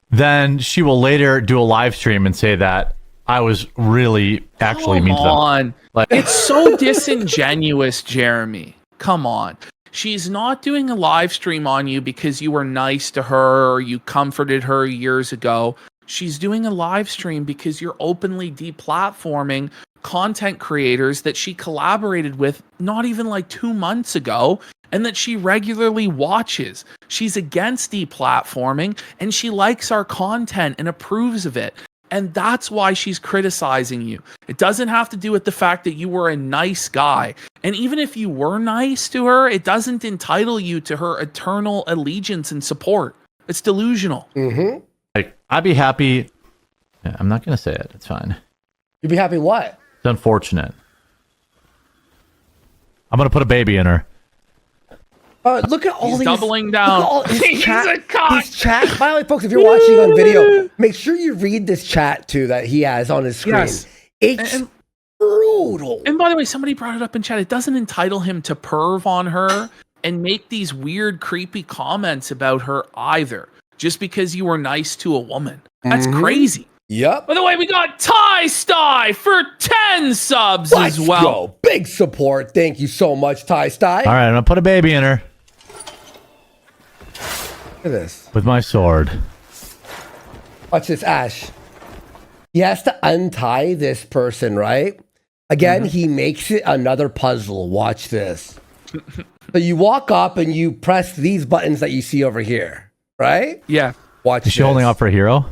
then she will later do a live stream and say that I was really actually mean to them. Come on. Like, It's so disingenuous, Jeremy. Come on. She's not doing a live stream on you because you were nice to her or you comforted her years ago. She's doing a live stream because you're openly deplatforming content creators that she collaborated with not even like 2 months ago and that she regularly watches. She's against deplatforming and she likes our content and approves of it. And that's why she's criticizing you. It doesn't have to do with the fact that you were a nice guy. And even if you were nice to her, it doesn't entitle you to her eternal allegiance and support. It's delusional. like, I'd be happy. Yeah, I'm not going to say it. It's fine. you'd be happy what? It's unfortunate. I'm going to put a baby in her. Look at all He's these. doubling down. Look at all his He's chat. a cock. His chat. By the way, folks, if you're watching on video, make sure you read this chat too that he has on his screen. Yes. It's And- brutal. And by the way, somebody brought it up in chat. It doesn't entitle him to perv on her and make these weird, creepy comments about her either, just because you were nice to a woman. That's crazy. Yep. By the way, we got Ty Sty for 10 subs Let's as well. go. Big support. Thank you so much, Ty Sty. All right, I'm going to put a baby in her Look at this. with my sword. Watch this, Ash. He has to untie this person, right? Again, he makes it another puzzle. Watch this. So you walk up and you press these buttons that you see over here, right? Yeah. Watch Is she holding up for a hero?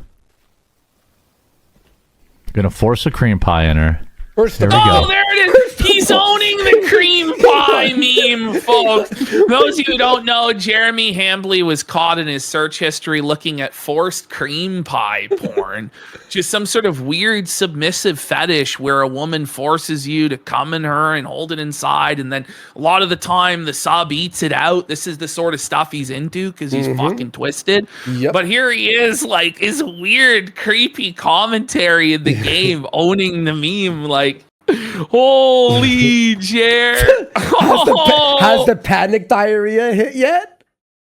Gonna force a cream pie in her. First There of we all, Oh, go. there it is. He's owning the cream pie meme, folks. Those of you who don't know, Jeremy Hambley was caught in his search history looking at forced cream pie porn. Just some sort of weird submissive fetish where a woman forces you to come in her and hold it inside. And then a lot of the time the sub eats it out. This is the sort of stuff he's into because he's fucking twisted. Yep. But here he is, like, his weird, creepy commentary in the game, owning the meme, like, holy Jer. has the panic diarrhea hit yet?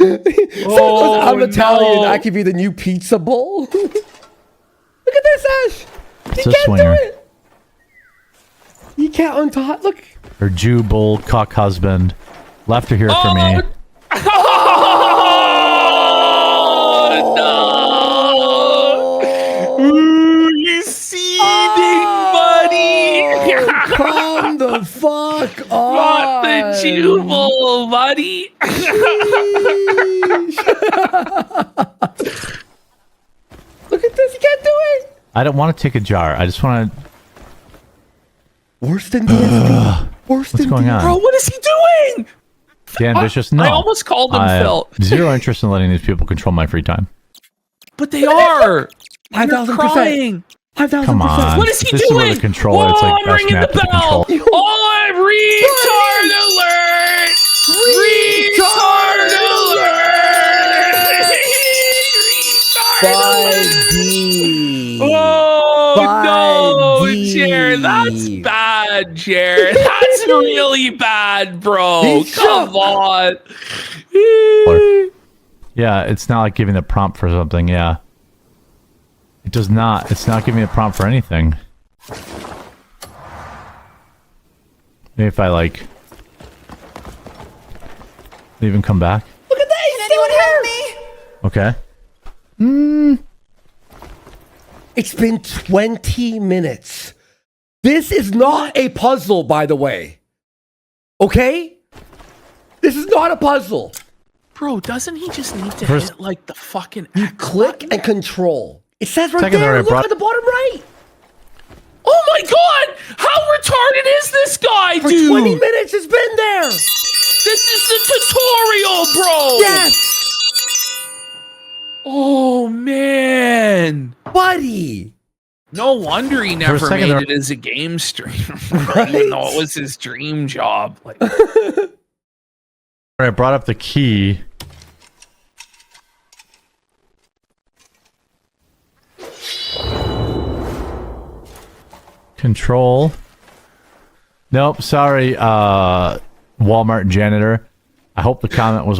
I'm Italian. I could be the new pizza bowl. Look at this, Ash. He a can't swinger. do it. He can't untie. Look. Her Jew bull cock husband left her here for me. Oh, no! Ooh, you seething, buddy! Calm the fuck Got on. the jubal, buddy! Look at this. He can't do it. I don't want to take a jar. I just want to. Worse than DSP. Worse What's than going on? Bro, what is he doing? Dan Vicious? No. I almost called him I have Phil. zero interest in letting these people control my free time. But they are. They're 5,000%. crying. 5,000%. Come on. What is he This doing? is where the controller, Whoa, it's like I'm best ringing map the to bell. control. Oh, I'm retard alert! Retard alert! Retard alert! 5D. Oh, no, 5D. Jared. That's bad, Jared. That's really bad, bro. He's Come shook. on. Yeah, it's not like giving the prompt for something. Yeah. It does not. It's not giving me a prompt for anything. Maybe if I like leave and come back. Look at that. He's still here. Okay. It's been 20 minutes. This is not a puzzle, by the way. Okay? This is not a puzzle. Bro, doesn't he just need to First- hit like the fucking Click and control. It says right Second, there. I Look brought- at the bottom right. Oh my god! How retarded is this guy, For dude? 20 minutes, it's been there. This is the tutorial, bro! Yes. Oh man. Buddy. No wonder he For a never second made there- it as a game streamer. Right? Even though it was his dream job. Like, I brought up the key. Control. Nope, sorry, Walmart janitor. I hope the comment was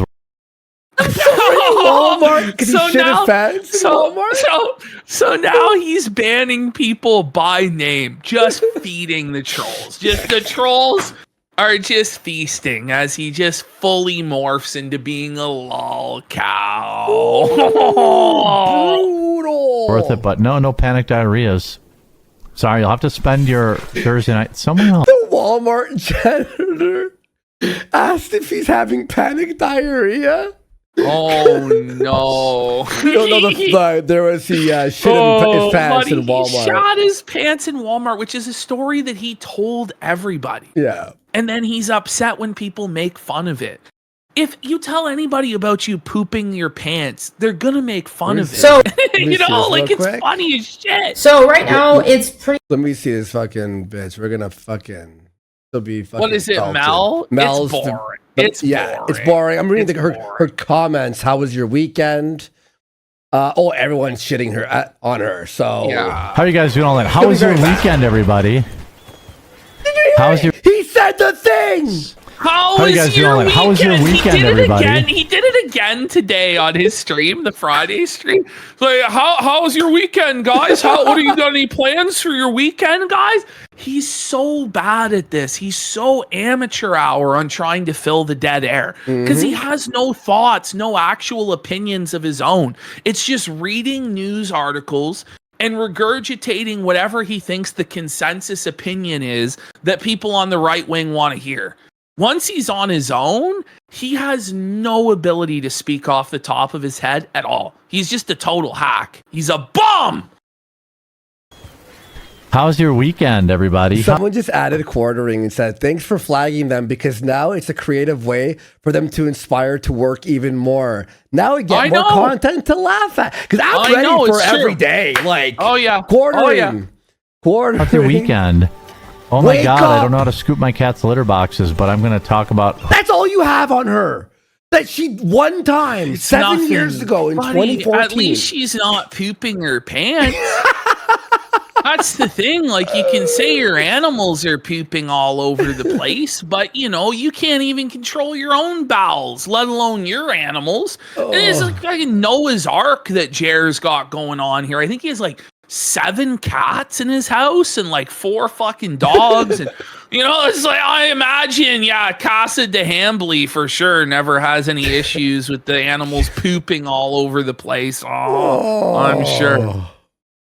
Walmart. Because So he shit now- his pants in so, Walmart. so now he's banning people by name, just feeding the trolls. Just the trolls are just feasting as he just fully morphs into being a lol cow. Brutal. worth it, but no panic diarrheas. Sorry, you'll have to spend your Thursday night somewhere else. The Walmart janitor asked if he's having panic diarrhea. Oh no! No, there was he shit in his pants buddy, in He Walmart. shot his pants in Walmart, which is a story that he told everybody. Yeah. And then he's upset when people make fun of it. If you tell anybody about you pooping your pants, they're gonna make fun of it. So- Let me you see know, this like real it's quick. funny as shit. So right now it's pretty Let me see this fucking bitch. We're gonna fucking. It'll be fucking. What is it, salted. Mel? Mel's It's the- boring. the- It's yeah, boring. it's boring. I'm reading It's her boring. comments. How was your weekend? Everyone's shitting her on her. So Yeah. How are you guys doing all that? How was your weekend, everybody? How was your he said the thing. How How you was guys your doing? weekend? How was your weekend, he did everybody? It again. He did it again today on his stream, the Friday stream. Like, how was your weekend, guys? What are you got any plans for your weekend, guys? He's so bad at this. He's so amateur hour on trying to fill the dead air because he has no thoughts, no actual opinions of his own. It's just reading news articles and regurgitating whatever he thinks the consensus opinion is that people on the right wing want to hear. Once he's on his own, he has no ability to speak off the top of his head at all. He's just a total hack. He's a bum. How's your weekend, everybody? Someone just added quartering and said, thanks for flagging them because now it's a creative way for them to inspire to work even more. Now we I get more know. content to laugh at. Because I'm I ready know, for it's every true. day. Like, Oh, yeah. quartering. Oh, yeah. Quartering. How's your weekend? Oh my Wake god, I up. don't know how to scoop my cat's litter boxes, but I'm going to talk about. That's all you have on her. That she one time, It's 7 nothing. years ago in Buddy, 2014. At least she's not pooping her pants. That's the thing. Like, you can say your animals are pooping all over the place, but you can't even control your own bowels, let alone your animals. And it's like fucking Noah's Ark that Jer's got going on here. I think he has like 7 cats in his house and like 4 fucking dogs. And it's like, I imagine, Casa de Hambly for sure never has any issues with the animals pooping all over the place. I'm sure.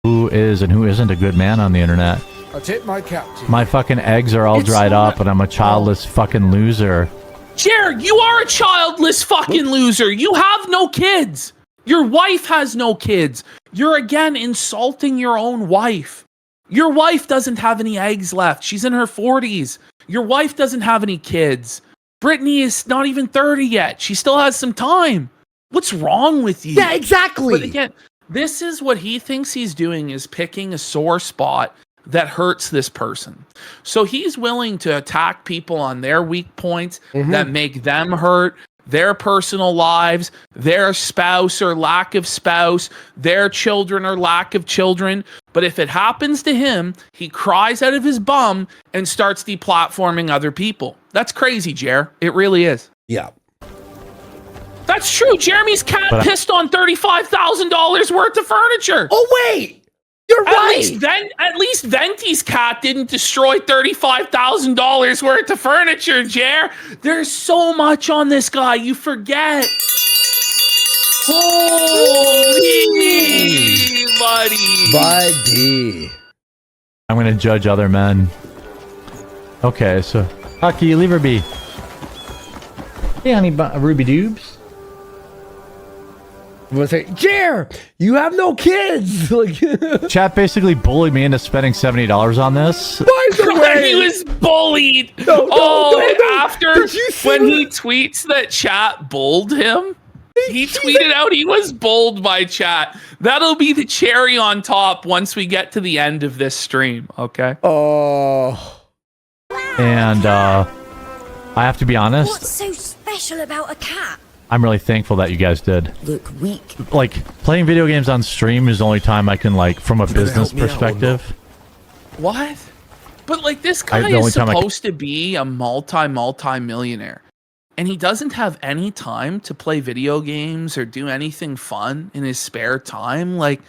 Who is and who isn't a good man on the internet? I tip my cap to you. My fucking eggs are all dried up and I'm a childless fucking loser. Jared, you are a childless fucking loser. You have no kids. Your wife has no kids. You're again insulting your own wife. Your wife doesn't have any eggs left. She's in her 40s. Your wife doesn't have any kids. Brittany is not even 30 yet. She still has some time. What's wrong with you? Yeah, exactly. But again, this is what he thinks he's doing, is picking a sore spot that hurts this person. So he's willing to attack people on their weak points that make them hurt, their personal lives, their spouse or lack of spouse, their children or lack of children. But if it happens to him, he cries out of his bum and starts deplatforming other people. That's crazy, Jer. It really is. Yeah. That's true. Jeremy's cat pissed on $35,000 worth of furniture. Oh, wait. You're right. At least Venti's cat didn't destroy $35,000 worth of furniture, Jer. There's so much on this guy. You forget. Holy buddy. I'm going to judge other men. Okay, so... Hucky, leave her be. Hey, honey, Ruby Doobs. You want to say, Jer, you have no kids. Like, Chat basically bullied me into spending $70 on this. by the way, He was bullied. No, After when he tweets that chat bulled him, he tweeted out he was bulled by chat. That'll be the cherry on top once we get to the end of this stream. Okay. Oh. And I have to be honest. What's so special about a cat? I'm really thankful that you guys did. Look weak. Like, playing video games on stream is the only time I can, like, from a business perspective. What? But like, this guy is supposed to be a multi-millionaire. And he doesn't have any time to play video games or do anything fun in his spare time. Like,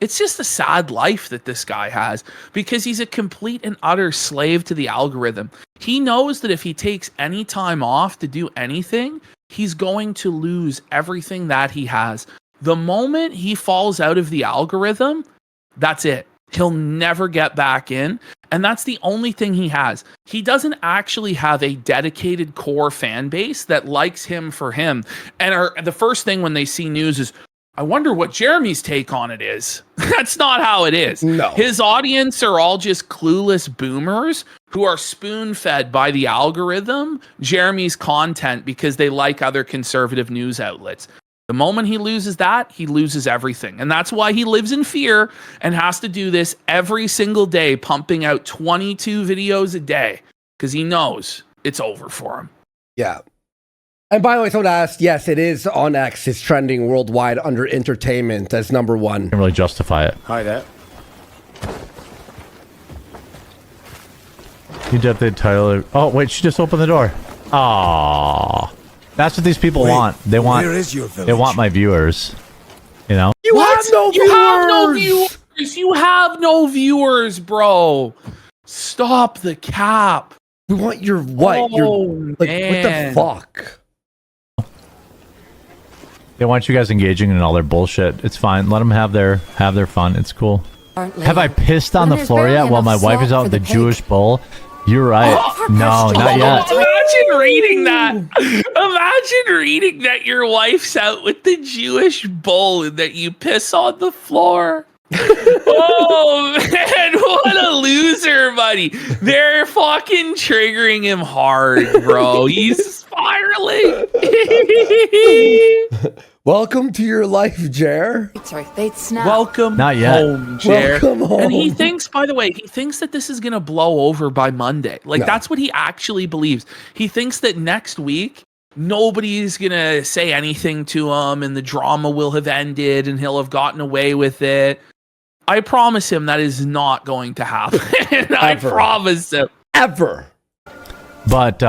it's just a sad life that this guy has, because he's a complete and utter slave to the algorithm. He knows that if he takes any time off to do anything, he's going to lose everything that he has. The moment he falls out of the algorithm, that's it. He'll never get back in. And that's the only thing he has. He doesn't actually have a dedicated core fan base that likes him for him. And the first thing when they see news is, I wonder what Jeremy's take on it is. That's not how it is. No. His audience are all just clueless boomers who are spoon-fed by the algorithm Jeremy's content because they like other conservative news outlets. The moment he loses that, he loses everything. And that's why he lives in fear and has to do this every single day, pumping out 22 videos a day, because he knows it's over for him. Yeah. And by the way, someone asked, yes, it is on X. It's trending worldwide under entertainment as number 1. Can't really justify it. Hi there. You did the title. Oh, wait, she just opened the door. Aww. That's what these people want. They want. Where is your village? They want my viewers. You know. You have no viewers. You have no viewers. You have no viewers, bro. Stop the cap. We want your what? Oh, Your like man. what the fuck? They want you guys engaging in all their bullshit. It's fine. Let them have their fun. It's cool. Have I pissed on the floor yet while my wife is out with the Jewish bull? You're right. No, not yet. Imagine reading that. Imagine reading that your wife's out with the Jewish bull and that you piss on the floor. Oh man, what a loser, buddy. They're fucking triggering him hard, bro. He's spiraling. Welcome to your life, Jer. Sorry, they'd snap. Welcome Not yet. home, Jer. Welcome home. And he thinks, by the way, he thinks that this is going to blow over by Monday. Like, No. that's what he actually believes. He thinks that next week, nobody's going to say anything to him and the drama will have ended and he'll have gotten away with it. I promise him that is not going to happen. I promise him. Ever. But,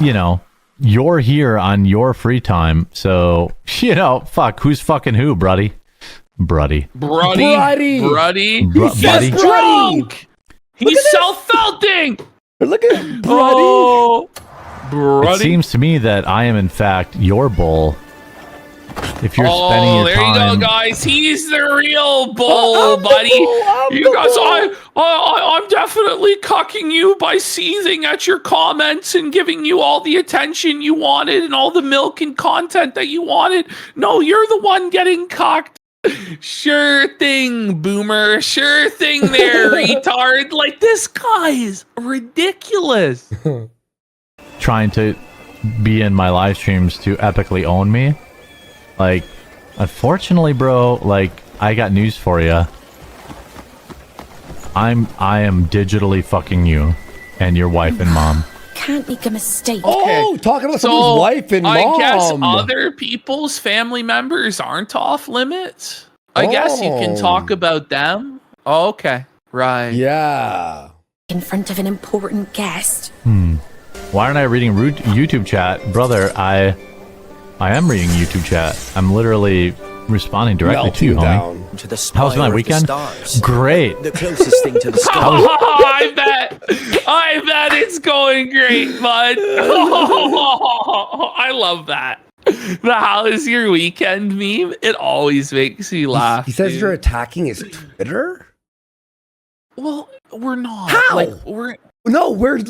you know, you're here on your free time. So, you know, fuck. Who's fucking who, Bruddy? Bruddy. He's just drunk. He's self-felting. Look at Bruddy. Oh, Bruddy. It seems to me that I am, in fact, your bull. If you're spending your there time... you go, guys. He's the real bull, buddy. You guys, I'm definitely cucking you by seething at your comments and giving you all the attention you wanted and all the milk and content that you wanted. No, you're the one getting cucked. Sure thing, boomer. Sure thing there, retard. Like, this guy is ridiculous. Trying to be in my live streams to epically own me. Like, unfortunately, bro, like, I got news for you. I am digitally fucking you and your wife and mom. Can't make a mistake. Oh, talking about someone's wife and mom. I guess other people's family members aren't off limits. I guess you can talk about them. Oh, okay, right. Yeah. In front of an important guest. Why aren't I reading YouTube chat? Brother, I am reading YouTube chat. I'm literally responding directly to you, homie. To the How was my weekend? Great. The closest thing to the sky. I bet it's going great, bud. I love that. The "how is your weekend" meme. It always makes me laugh. He says dude. you're attacking his Twitter? Well, we're not. How? Like, we're literally.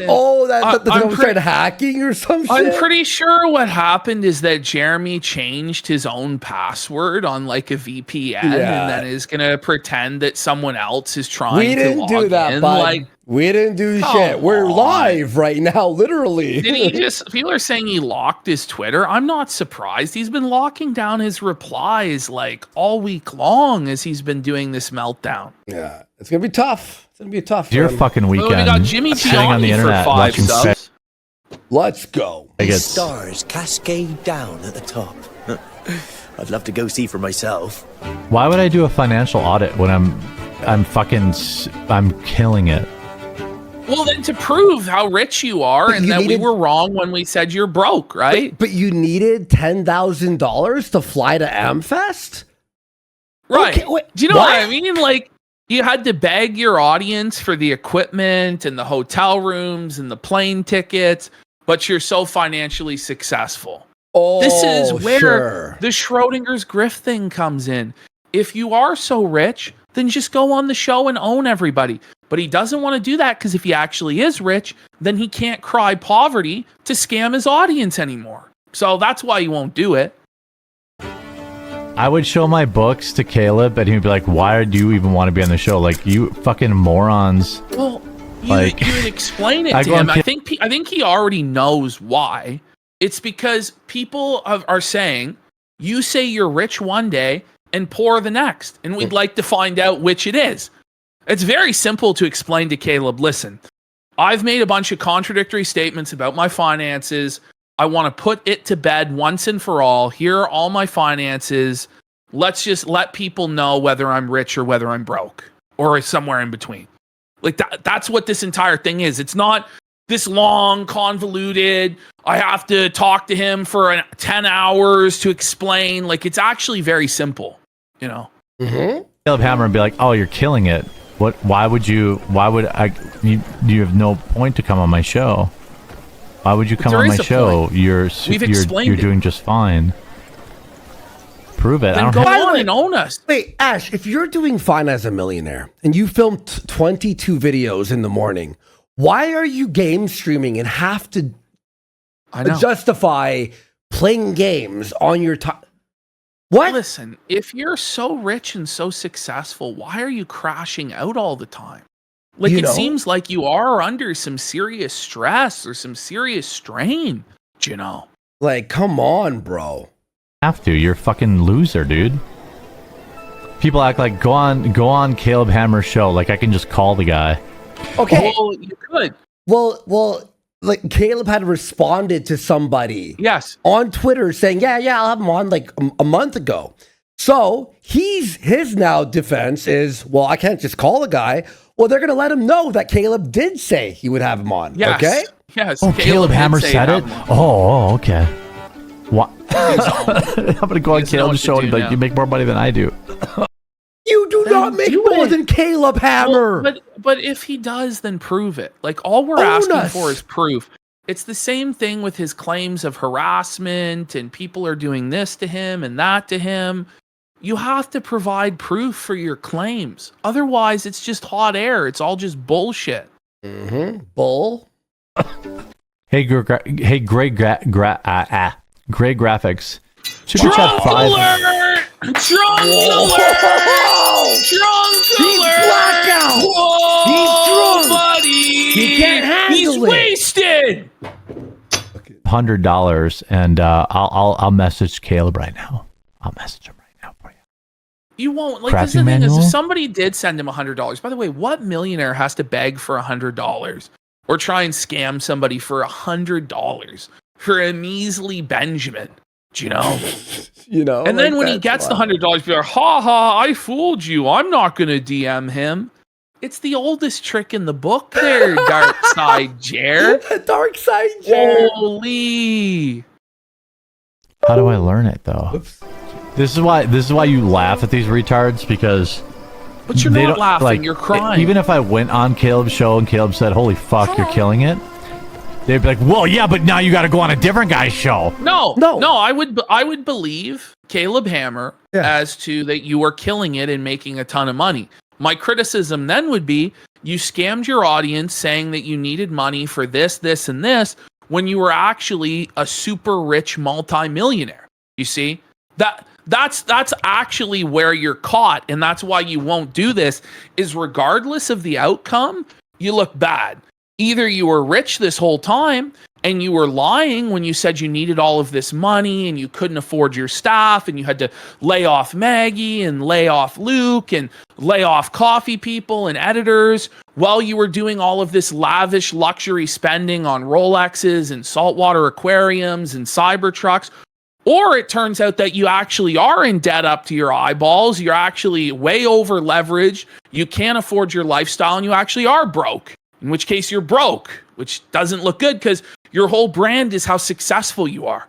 Listen, That I'm was tried hacking or something. I'm pretty sure what happened is that Jeremy changed his own password on like a VPN and then is gonna pretend that someone else is trying We to didn't log do that, in. bud. Like, we didn't do come shit. We're on. live right now, literally. did he just? People are saying he locked his Twitter. I'm not surprised. He's been locking down his replies like all week long as he's been doing this meltdown. Yeah, it's gonna be tough. It's gonna be tough. Your man. fucking Well, we weekend got Jimmy G sitting on the for internet 5 watching subs. Let's go. I The guess stars cascade down at the top. I'd love to go see for myself. why would I do a financial audit when I'm killing it? Well, then to prove how rich you are But and you that we needed- were wrong when we said you're broke, right? But you needed $10,000 to fly to Amfest? Right. Okay, wait, Do you know what I what? mean? Like, you had to beg your audience for the equipment and the hotel rooms and the plane tickets, but you're so financially successful. Oh, This is where sure. the Schrodinger's grift thing comes in. If you are so rich, then just go on the show and own everybody. But he doesn't want to do that because if he actually is rich, then he can't cry poverty to scam his audience anymore. So that's why he won't do it. I would show my books to Caleb and he'd be like, why do you even want to be on the show? Like, you fucking morons. Well, you Like- would explain it I to go him. on I think he already knows why. It's because people are saying, you say you're rich one day and poor the next. And we'd like to find out which it is. It's very simple to explain to Caleb, listen, I've made a bunch of contradictory statements about my finances. I want to put it to bed once and for all. Here are all my finances. Let's just let people know whether I'm rich or whether I'm broke or somewhere in between. Like that's what this entire thing is. It's not this long, convoluted, I have to talk to him for 10 hours to explain. Like, it's actually very simple, you know? Mm-hmm. Caleb Hammer and be like, oh, you're killing it. Why would you have no point to come on my show? Why would you come There on is my a show? point. You're explained it. doing just fine. Prove it. I Then don't go have on and own us. Wait, Ash, if you're doing fine as a millionaire and you filmed 22 videos in the morning, why are you game streaming and have to I know. justify playing games on your time? What? Listen, if you're so rich and so successful, why are you crashing out all the time? Like, You it know? seems like you are under some serious stress or some serious strain, you know? Like, come on, bro. have to. You're a fucking loser, dude. People act like go on Caleb Hammer's show. Like I can just call the guy. Okay. Well, you could. Well, like Caleb had responded to somebody Yes. on Twitter saying, yeah, I'll have him on like a month ago. So his now defense is, well, I can't just call the guy. Well, they're going to let him know that Caleb did say he would have him on. Yes. Okay. Yes. Oh, Caleb did Hammer say said it? have him on. Oh, okay. What? I'm going to go on doesn't know Caleb's what show to and do be like, now. you make more money than I do. You do not make do more it. than Caleb Hammer. Well, but if he does, then prove it. Like, all we're Own asking us. for is proof. It's the same thing with his claims of harassment and people are doing this to him and that to him. You have to provide proof for your claims. Otherwise, it's just hot air. It's all just bullshit. Bull. Hey, Grey Graphics. Super chat Drunk 5. alert! Drunk alert! Drunk He's alert! blackout! Whoa, He's drunk! buddy! He can't handle He's it! wasted! $100, and I'll message Caleb right now. I'll message him right now for you. You won't. Like, Crafting this is the thing is, manual? if somebody did send him $100, by the way, what millionaire has to beg for $100 or try and scam somebody for $100 for a measly Benjamin? Do you know? You know. And then like when he that's gets the wild. $100, be like, ha ha, I fooled you. I'm not going to DM him. It's the oldest trick in the book there, Dark Side Jer. Dark side, Jared. Holy. How do I learn it though? This is why you laugh at these retards, because But you're they not don't- laughing, like, you're crying. Even if I went on Caleb's show and Caleb said, "Holy fuck, you're killing it," they'd be like, "Well, yeah, but now you got to go on a different guy's show." No, I would believe Caleb Hammer as to that you are killing it and making a ton of money. My criticism then would be you scammed your audience saying that you needed money for this, this, and this when you were actually a super rich multimillionaire. You see? That's actually where you're caught, and that's why you won't do this, is regardless of the outcome, you look bad. Either you were rich this whole time and you were lying when you said you needed all of this money and you couldn't afford your staff and you had to lay off Maggie and lay off Luke and lay off coffee people and editors while you were doing all of this lavish luxury spending on Rolexes and saltwater aquariums and cyber trucks. Or it turns out that you actually are in debt up to your eyeballs. You're actually way over leveraged. You can't afford your lifestyle and you actually are broke. In which case you're broke, which doesn't look good because your whole brand is how successful you are.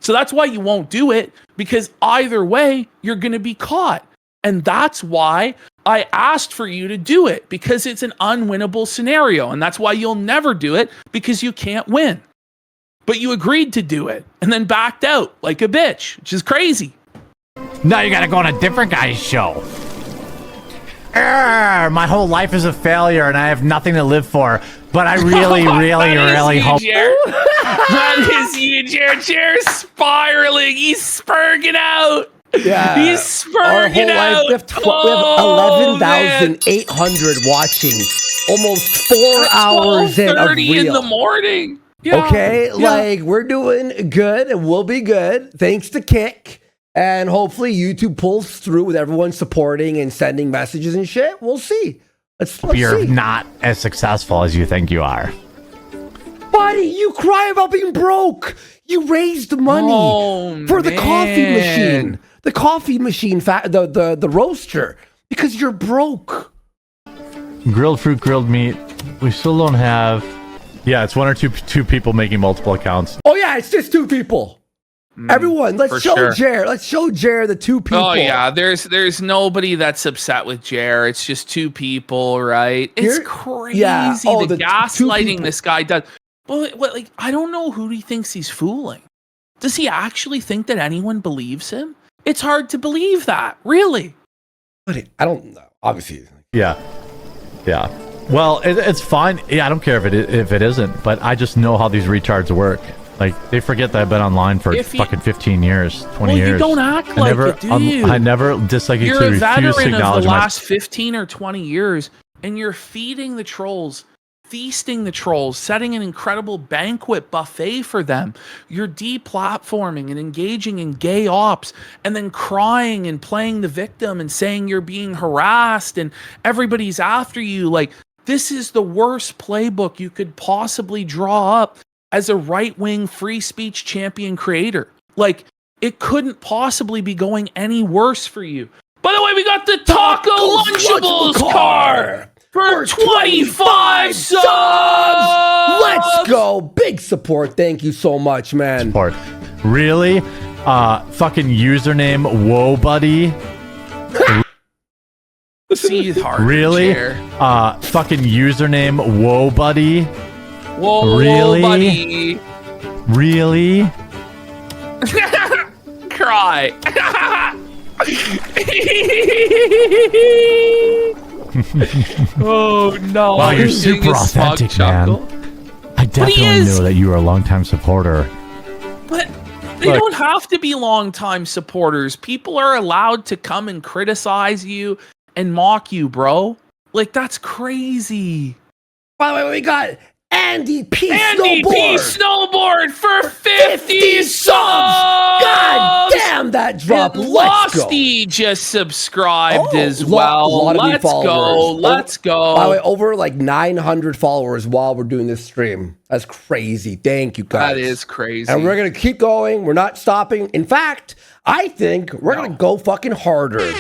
So that's why you won't do it, because either way, you're going to be caught. And that's why I asked for you to do it, because it's an unwinnable scenario. And that's why you'll never do it, because you can't win. But you agreed to do it and then backed out like a bitch, which is crazy. Now you got to go on a different guy's show. My whole life is a failure and I have nothing to live for. But I really, really hope. That is you, Jared. Jared's spiraling. He's spurging out. Yeah. He's spurging out. We have 11,800 watching. Almost 4 hours in of 12:30 in the real. morning. Yeah. Okay, Yeah. like we're doing good and we'll be good thanks to Kick. And hopefully YouTube pulls through with everyone supporting and sending messages and shit. We'll see. Let's You're see. not as successful as you think you are. Buddy, you cry about being broke. You raised money for the coffee machine. The coffee machine, the roaster, because you're broke. Grilled fruit, grilled meat. We still don't have. Yeah, it's one or two people making multiple accounts. Oh yeah, it's just 2 people. Everyone, let's for show sure. Jer. Let's show Jer the 2 people. Oh yeah, there's nobody that's upset with Jer. It's just 2 people, right? It's Here- crazy yeah. Oh, the the two gaslighting people. this guy does. Well, like I don't know who he thinks he's fooling. Does he actually think that anyone believes him? It's hard to believe that, really. But I don't know. Obviously. Yeah. Well, it's fine. Yeah, I don't care if it isn't, but I just know how these retards work. Like, they forget that I've been online for fucking 15 years, 20 years. You don't act like it, do you? I never dislike you You're to a refuse to veteran of acknowledge the my... last 15 or 20 years, and you're feeding the trolls, feasting the trolls, setting an incredible banquet buffet for them. You're deplatforming and engaging in gay ops, and then crying and playing the victim and saying you're being harassed and everybody's after you. Like, this is the worst playbook you could possibly draw up as a right-wing free speech champion creator. Like, it couldn't possibly be going any worse for you. By the way, we got the Taco Lunchables car for 25 subs. Let's go. Big support. Thank you so much, man. Support. Really? Fucking username Whoa Buddy. See hard. Really? Fucking username Whoa Buddy. Whoa, Really? buddy. Really? Cry. Oh no! Wow, you're Doing super a smug authentic, chuckle. man. I definitely is. know that you are a longtime supporter. But they Look. don't have to be longtime supporters. People are allowed to come and criticize you and mock you, bro. Like, that's crazy. By the way, we got Andy P. Andy Snowboard. P. Snowboard for 50 subs! God damn, that drop. And Let's go. Losty just subscribed as Lot well. of new Let's go. followers. Let's go. By the way, over like 900 followers while we're doing this stream. That's crazy. Thank you, guys. That is crazy. And we're going to keep going. We're not stopping. In fact, I think we're going to go fucking harder.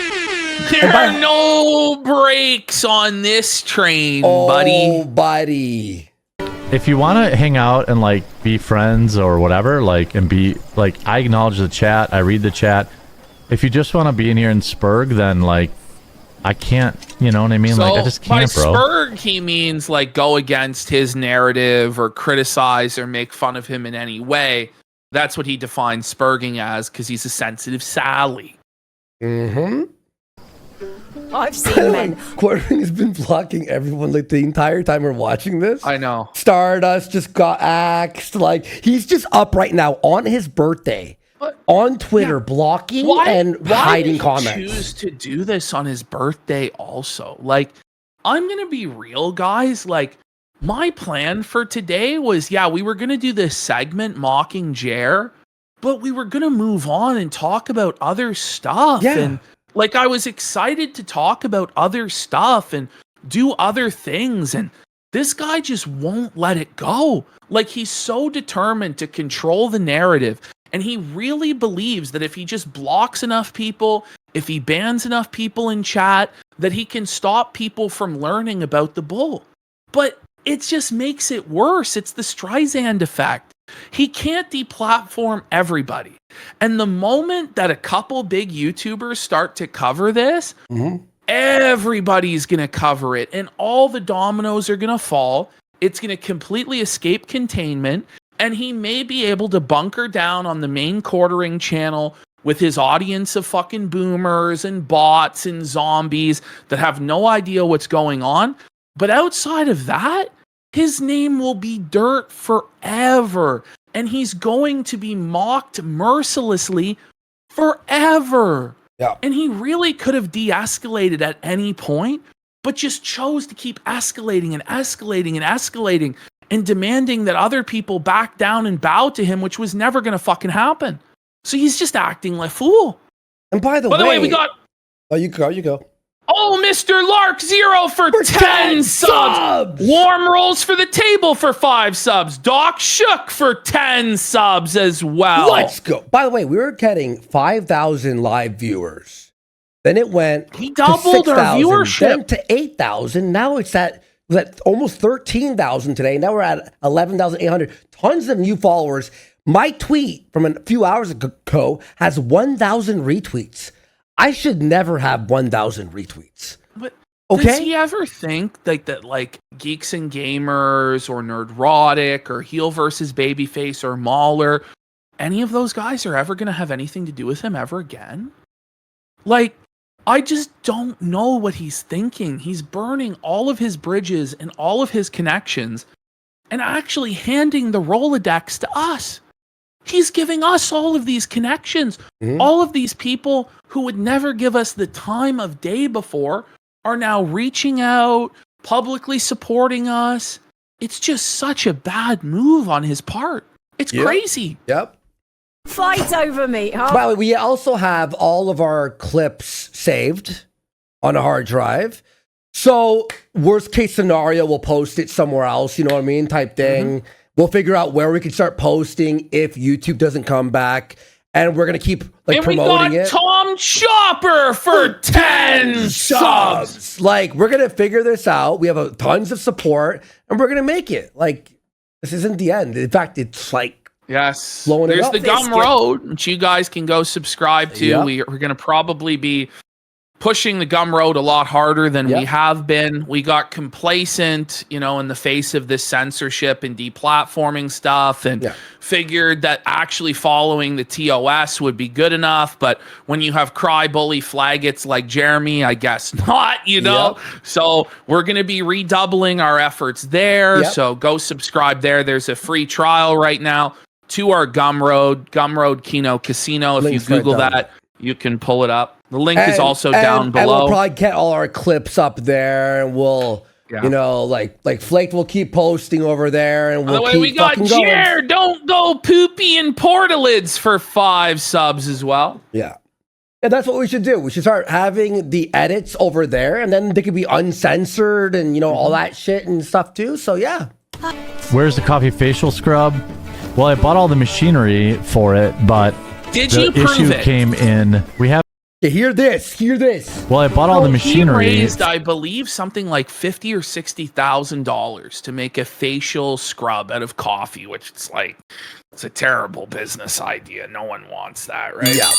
There are no brakes on this train, buddy. Oh, buddy. If you want to hang out and like be friends or whatever, like and be like, I acknowledge the chat, I read the chat. If you just want to be in here and spurg, then like I can't, you know what I mean? So like I just can't, by bro. spurg, he means like go against his narrative or criticize or make fun of him in any way. That's what he defines spurging as, because he's a sensitive Sally. Mm-hmm. I've seen men. Quartering has been blocking everyone like the entire time we're watching this. I know. Stardust just got axed. Like, he's just up right now on his birthday But- on Twitter, blocking and hiding did he comments. choose to do this on his birthday also? Like, I'm going to be real, guys. Like, my plan for today was, we were going to do this segment mocking Jer, but we were going to move on and talk about other stuff. Yeah. And like, I was excited to talk about other stuff and do other things. And this guy just won't let it go. Like, he's so determined to control the narrative. And he really believes that if he just blocks enough people, if he bans enough people in chat, that he can stop people from learning about the bull. But it just makes it worse. It's the Streisand effect. He can't deplatform everybody. And the moment that a couple big YouTubers start to cover this, everybody's going to cover it. And all the dominoes are going to fall. It's going to completely escape containment. And he may be able to bunker down on the main quartering channel with his audience of fucking boomers and bots and zombies that have no idea what's going on. But outside of that, his name will be dirt forever. And he's going to be mocked mercilessly forever. Yeah. And he really could have de-escalated at any point, but just chose to keep escalating and escalating and escalating and demanding that other people back down and bow to him, which was never going to fucking happen. So he's just acting like a fool. And by the way, we got... Oh, you go. Oh, Mr. Lark Zero for 10 subs. Warm Rolls for the Table for 5 subs. Doc Shook for 10 subs as well. Let's go. By the way, we were getting 5,000 live viewers. Then it went He doubled to our 6,000, viewership. then to 8,000. Now it's at almost 13,000 today. Now we're at 11,800. Tons of new followers. My tweet from a few hours ago has 1,000 retweets. I should never have 1,000 retweets. But okay? Does he ever think that like Geeks and Gamers or Nerdrotic or Heel versus Babyface or Mauler, any of those guys are ever going to have anything to do with him ever again? Like, I just don't know what he's thinking. He's burning all of his bridges and all of his connections and actually handing the Rolodex to us. He's giving us all of these connections. All of these people who would never give us the time of day before are now reaching out, publicly supporting us. It's just such a bad move on his part. It's crazy. Yep. Fight over me, huh? By the way, we also have all of our clips saved on a hard drive. So worst case scenario, we'll post it somewhere else, you know what I mean, type thing. We'll figure out where we can start posting if YouTube doesn't come back. and we're gonna keep like And we promoting got it. Tom Chopper for 10 subs. Like, we're gonna figure this out. We have tons of support, and we're gonna make it. Like, this isn't the end. In fact, it's like Yes. blowing it There's up. the Gum Road, which you guys can go subscribe to. Yep. We're going to probably be pushing the Gum Road a lot harder than we have been. We got complacent, you know, in the face of this censorship and deplatforming stuff, and figured that actually following the TOS would be good enough. But when you have cry bully flaggots like Jeremy, I guess not, you know? So we're going to be redoubling our efforts there. So go subscribe there. There's a free trial right now to our Gum Road Kino Casino. If Link's you Google right down that, you can pull it up. The link is also down below. And we'll probably get all our clips up there, and we'll, you know, like Flake will keep posting over there, and we'll keep we got Jer, don't go poopy and portalids for 5 subs as well. Yeah. And that's what we should do. We should start having the edits over there, and then they could be uncensored and, you know, all that shit and stuff too. So, yeah. Where's the coffee facial scrub? Well, I bought all the machinery for it, but Did the you prove issue it? came in. We have. Okay, hear this. Well, I bought all the machinery. He raised, I believe, something like $50,000 or $60,000 to make a facial scrub out of coffee, which it's like, it's a terrible business idea. No one wants that, right? Yeah.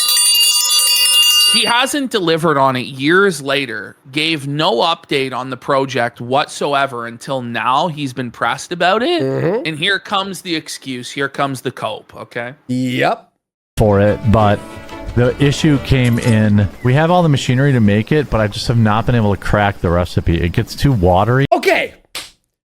He hasn't delivered on it years later, gave no update on the project whatsoever until now. He's been pressed about it. And here comes the excuse. Here comes the cope, okay? Yep. For it, but the issue came in. We have all the machinery to make it, but I just have not been able to crack the recipe. It gets too watery. Okay.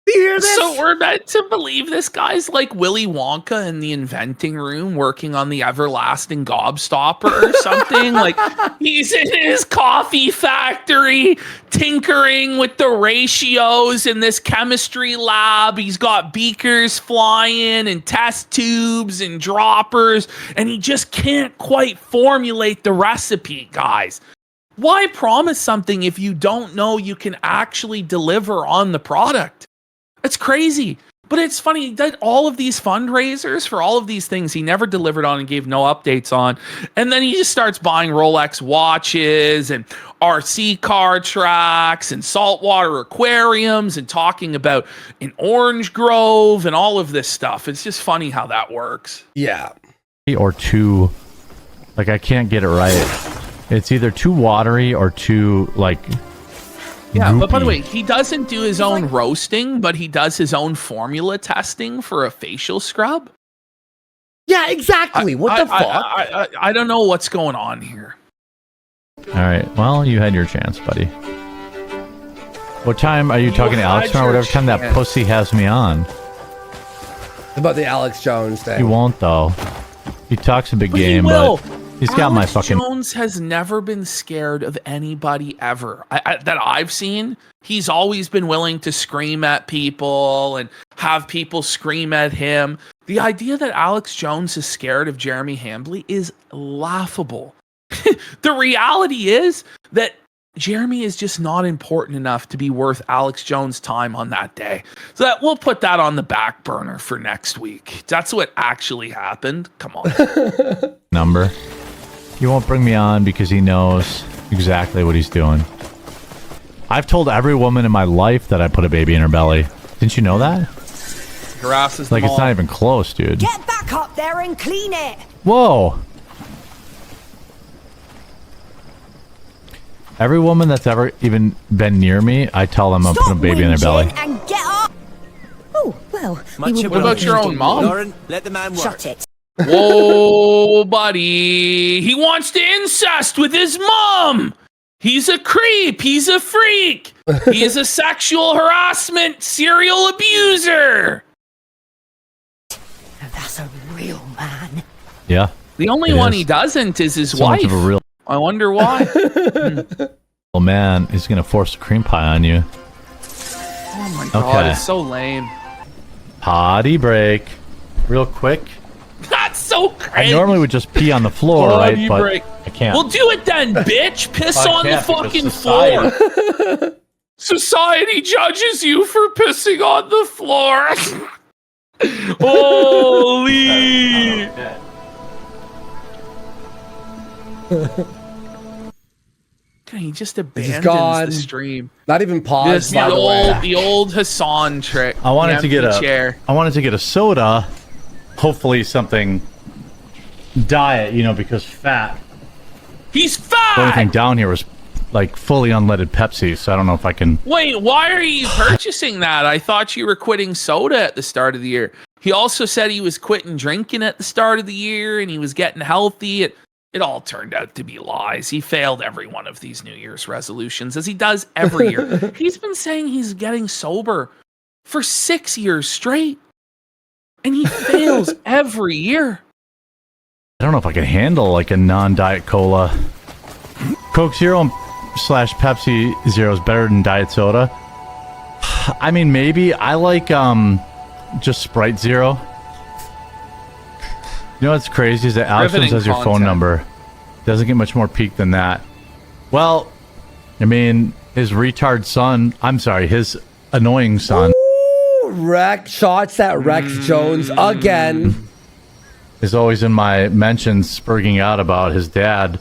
You hear this? So we're meant to believe this guy's like Willy Wonka in the inventing room working on the everlasting gobstopper or something. Like he's in his coffee factory tinkering with the ratios in this chemistry lab. He's got beakers flying and test tubes and droppers, and he just can't quite formulate the recipe, guys. Why promise something if you don't know you can actually deliver on the product? It's crazy. But it's funny, he did all of these fundraisers for all of these things he never delivered on and gave no updates on. And then he just starts buying Rolex watches and RC car tracks and saltwater aquariums and talking about an orange grove and all of this stuff. It's just funny how that works. Yeah. Or too, like, I can't get it right. It's either too watery or too, like, yeah, goopy. but by the way, he doesn't do his own roasting, but he does his own formula testing for a facial scrub. Yeah, exactly. What the fuck? I don't know what's going on here. All right. Well, you had your chance, buddy. What time are you talking to Alex or whatever time that pussy has me on? It's about the Alex Jones thing. He won't, though. He talks a big But game, he will. but he's got my fucking... Jones has never been scared of anybody ever that I've seen. He's always been willing to scream at people and have people scream at him. The idea that Alex Jones is scared of Jeremy Hambley is laughable. The reality is that Jeremy is just not important enough to be worth Alex Jones' time on that day. So that we'll put that on the back burner for next week. That's what actually happened. Come on. Number. He won't bring me on because he knows exactly what he's doing. I've told every woman in my life that I put a baby in her belly. Didn't you know that? Harasses Like, them it's all. not even close, dude. Get back up there and clean it. Whoa. Every woman that's ever even been near me, I tell them I'm putting a baby in their belly. And get up. Oh, well. What about your own mom? Lauren, let the man work. Shut it. Whoa, buddy. He wants to incest with his mom. He's a creep. He's a freak. He is a sexual harassment serial abuser. Now that's a real man. Yeah. The only It one is. he doesn't is his So wife. much of a real... I wonder why. Oh, man. He's going to force a cream pie on you. Oh my god, Okay. it's so lame. Potty break. Real quick. That's so I crazy. normally would just pee on the floor, Potty right? But break. I can't. Well, do it then, bitch. Piss I on the can't because fucking society- floor. Society judges you for pissing on the floor. Holy. He just abandons gone. the stream. Not even paused. This the old Hassan trick. I wanted to get chair. I wanted to get a soda, hopefully something diet, you know, because fat. He's The only thing fat. down here was like fully unleaded Pepsi, so I don't know if I can. Wait, why are you purchasing that? I thought you were quitting soda at the start of the year. He also said he was quitting drinking at the start of the year and he was getting healthy. It all turned out to be lies. He failed every one of these New Year's resolutions, as he does every year. He's been saying he's getting sober for 6 years straight, and he fails every year. I don't know if I can handle like a non-diet cola. Coke Zero / Pepsi Zero is better than diet soda. I mean, maybe I like just Sprite Zero. You know what's crazy is that Alex has your phone number. Doesn't get much more peak than that. Well, I mean, his retard son, I'm sorry, his annoying son. Ooh, Rex shots at Rex Jones again. Is always in my mentions spurging out about his dad.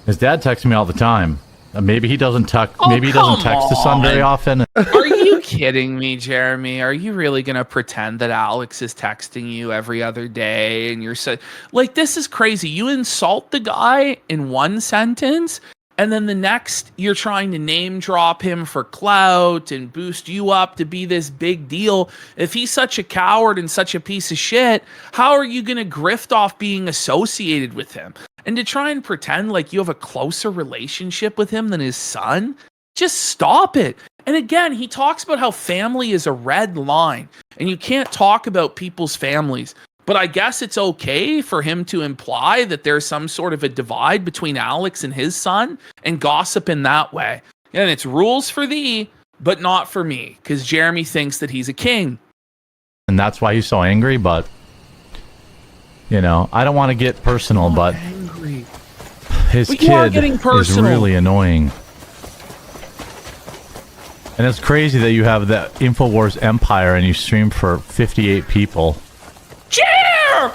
His dad texts me all the time. Maybe he doesn't text. Maybe he doesn't text his son very often. Are you kidding me, Jeremy? Are you really gonna pretend that Alex is texting you every other day and you're like, this is crazy? You insult the guy in one sentence, and then the next you're trying to name drop him for clout and boost you up to be this big deal. If he's such a coward and such a piece of shit, how are you gonna grift off being associated with him? And to try and pretend like you have a closer relationship with him than his son? Just stop it. And again, he talks about how family is a red line and you can't talk about people's families. But I guess it's okay for him to imply that there's some sort of a divide between Alex and his son and gossip in that way. And it's rules for thee, but not for me, because Jeremy thinks that he's a king. And that's why he's so angry, but, you know, I don't want to get personal, but Angry. his But you are kid getting is personal. really annoying. And it's crazy that you have the InfoWars Empire and you stream for 58 people. Jer!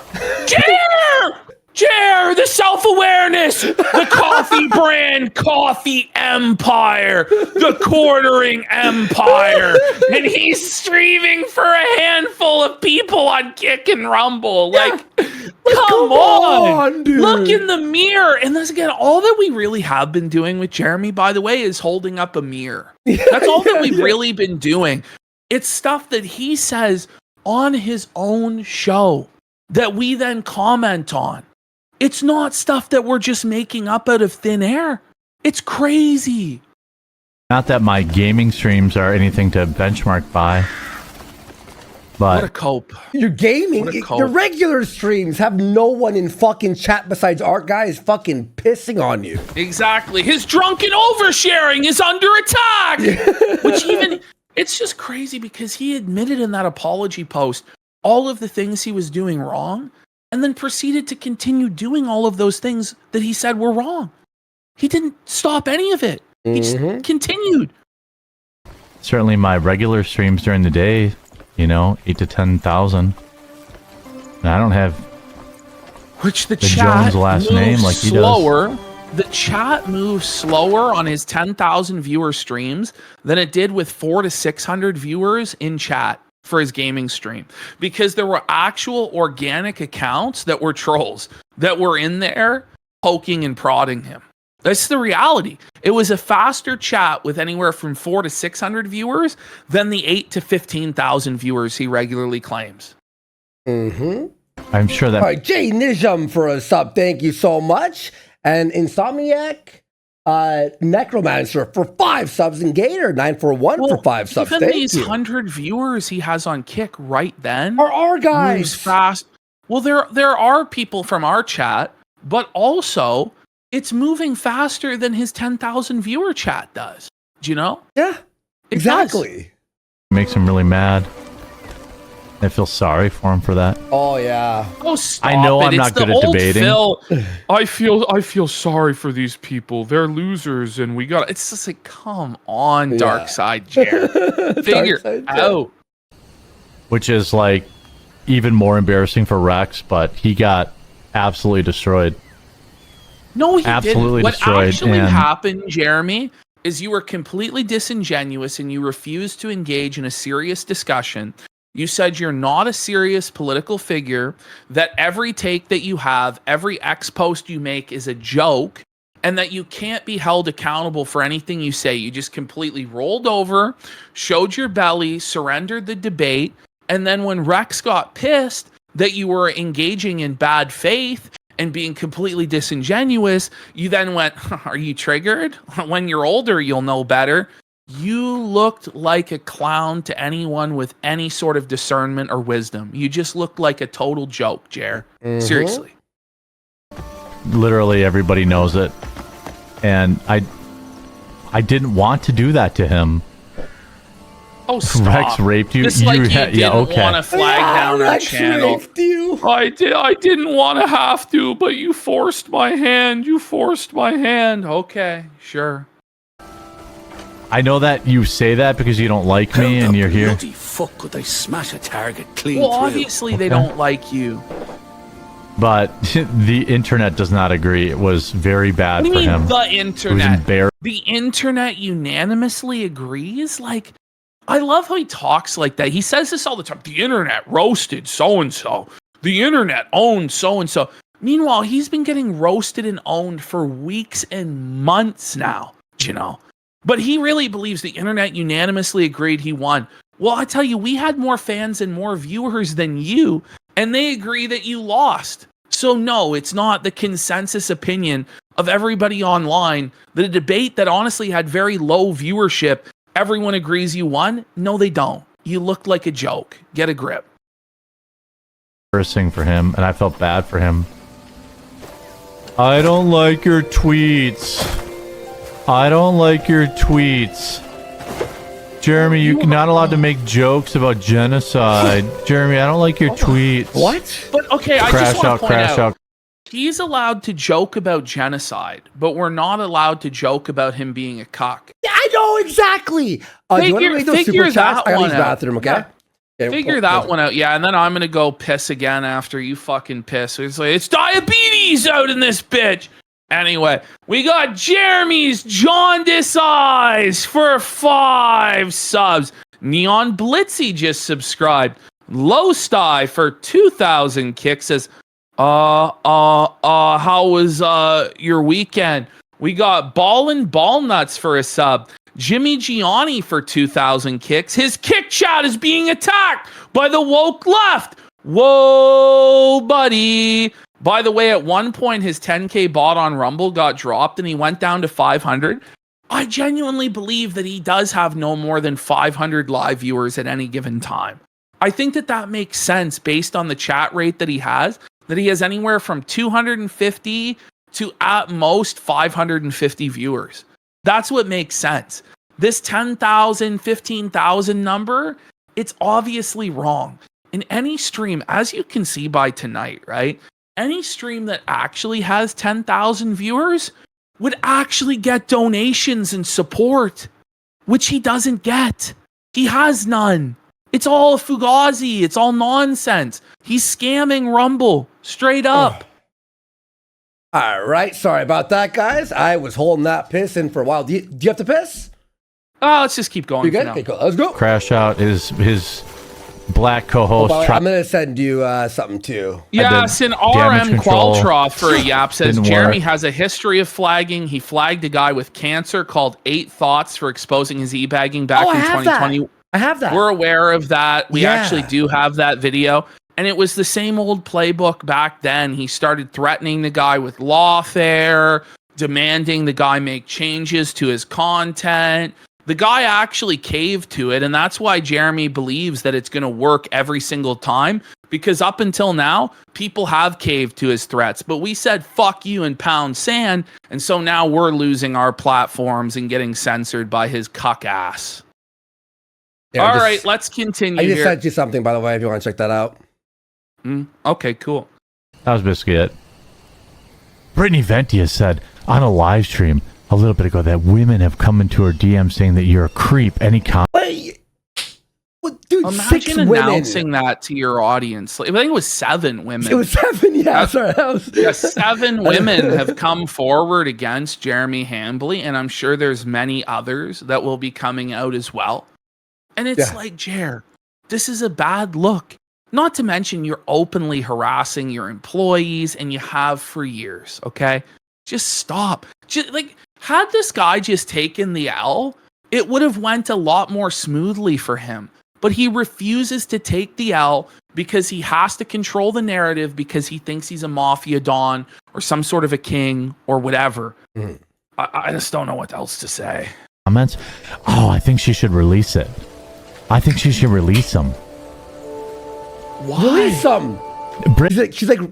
The self-awareness, the coffee brand, coffee empire, the quartering empire, and he's streaming for a handful of people on Kick and Rumble. Like, come on, dude. look in the mirror. And this again, all that we really have been doing with Jeremy, by the way, is holding up a mirror. That's all that we've really been doing. It's stuff that he says on his own show that we then comment on. It's not stuff that we're just making up out of thin air. It's crazy. Not that my gaming streams are anything to benchmark by, What a but cope. Your gaming, What a cult. your regular streams have no one in fucking chat besides Art Guy is fucking pissing on you. Exactly. His drunken oversharing is under attack. Which even, it's just crazy because he admitted in that apology post all of the things he was doing wrong and then proceeded to continue doing all of those things that he said were wrong. He didn't stop any of it. He just continued. certainly my regular streams during the day, you know, 8 to 10,000. And I don't have Which the Jones chat last moves name like he does. slower. The chat moves slower on his 10,000 viewer streams than it did with 400 to 600 viewers in chat for his gaming stream, because there were actual organic accounts that were trolls that were in there poking and prodding him. That's the reality. It was a faster chat with anywhere from 400 to 600 viewers than the 8,000 to 15,000 viewers he regularly claims. I'm sure that All right, Jay Nijam for a sub. Thank you so much. And Insomniac, Necromancer for 5 subs, and Gator 941 for 5 subs. Even Thank these you. 100 viewers he has on Kick right then Are our moves guys fast. Well, there are people from our chat, but also it's moving faster than his 10,000 viewer chat does. Do you know? Yeah, It exactly. makes him really mad. I feel sorry for him for that. Oh yeah. Oh, stop I know it. I'm It's not the good at old debating. Phil, I feel sorry for these people. They're losers, and we got. It's just like, come on, Dark Side Jared, figure Darkside Jared. out. Which is like even more embarrassing for Rex, but he got absolutely destroyed. No, he Absolutely didn't. What destroyed, actually and- happened, Jeremy, is you were completely disingenuous and you refused to engage in a serious discussion. You said you're not a serious political figure, that every take that you have, every X post you make is a joke, and that you can't be held accountable for anything you say. You just completely rolled over, showed your belly, surrendered the debate, and then when Rex got pissed that you were engaging in bad faith and being completely disingenuous, you then went, are you triggered? When you're older, you'll know better. You looked like a clown to anyone with any sort of discernment or wisdom. You just looked like a total joke, Jer. Seriously. Literally everybody knows it. And I didn't want to do that to him. Oh, stop. Rex raped you. Just like you yeah, didn't okay. want to flag down our Rex channel. raped you. I didn't want to have to, but you forced my hand. You forced my hand. Okay, sure. I know that you say that because you don't like me and you're here. Bloody fuck, could they smash a target clean Well, through? obviously they don't like you. But the internet does not agree. It was very bad What for do you mean him. the It was internet? embarrassing. The internet unanimously agrees? Like, I love how he talks like that. He says this all the time. The internet roasted so-and-so. The internet owned so-and-so. Meanwhile, he's been getting roasted and owned for weeks and months now, you know. But he really believes the internet unanimously agreed he won. Well, I tell you, we had more fans and more viewers than you, and they agree that you lost. So no, it's not the consensus opinion of everybody online. The debate that honestly had very low viewership, everyone agrees you won. No, they don't. You looked like a joke. Get a grip. Embarrassing for him, and I felt bad for him. I don't like your tweets. I don't like your tweets. Jeremy, you're not allowed to make jokes about genocide. Jeremy, I don't like your tweets. What? But okay, I Crash just want out, to point crash out. he's allowed to joke about genocide, but we're not allowed to joke about him being a cock. I know exactly. Do you want to read those Figure super chats? that I gotta one use the out. bathroom, okay? Yeah. Okay, Figure that one out, yeah, and then I'm gonna go piss again after you fucking piss. It's like, it's diabetes out in this bitch. Anyway, we got Jeremy's jaundice eyes for 5 subs. Neon Blitzy just subscribed. Lowsty for 2,000 kicks says, how was your weekend? We got Ballin' Ballnuts for a sub. Jimmy Gianni for 2,000 kicks. His kick chat is being attacked by the woke left. Whoa, buddy. By the way, at one point, his 10K bot on Rumble got dropped and he went down to 500. I genuinely believe that he does have no more than 500 live viewers at any given time. I think that that makes sense based on the chat rate that he has anywhere from 250 to at most 550 viewers. That's what makes sense. This 10,000, 15,000 number, it's obviously wrong. In any stream, as you can see by tonight, right? Any stream that actually has 10,000 viewers would actually get donations and support, which he doesn't get. He has none. It's all fugazi. It's all nonsense. He's scamming Rumble straight up. All right, sorry about that, guys. I was holding that piss in for a while. Do you have to piss? Let's just keep going. You for good? now. Okay, cool. Let's go. Crash out is his black co-host. By the way, I'm gonna send you something too. Yes, and damage RM control. Qualtrough for a yap says Didn't Jeremy work. has a history of flagging. He flagged a guy with cancer called 8 Thoughts for exposing his e-bagging back in 2020. I have that. We're aware of that. We Yeah. actually do have that video. And it was the same old playbook back then. He started threatening the guy with lawfare, demanding the guy make changes to his content. The guy actually caved to it, and that's why Jeremy believes that it's going to work every single time, because up until now, people have caved to his threats. But we said, fuck you and pound sand, and so now we're losing our platforms and getting censored by his cuck ass. Yeah, All right, let's continue I just here. sent you something, by the way, if you want to check that out. Okay, cool. That was basically it. Brittany Ventia said on a live stream a little bit ago that women have come into her DM saying that you're a creep. Any comment? Wait, Well, dude, Imagine 6 women. announcing that to your audience. Like, I think it was 7 women. It was 7. Yeah, sorry. That was... Yeah, 7 women have come forward against Jeremy Hambly, and I'm sure there's many others that will be coming out as well. And it's like, Jer, this is a bad look. Not to mention you're openly harassing your employees, and you have for years, okay? Just stop. Just, like, had this guy just taken the L, it would have went a lot more smoothly for him. But he refuses to take the L because he has to control the narrative because he thinks he's a mafia don or some sort of a king or whatever. I just don't know what else to say. Comments? Oh, I think she should release it. I think she should release them. Why? Release them.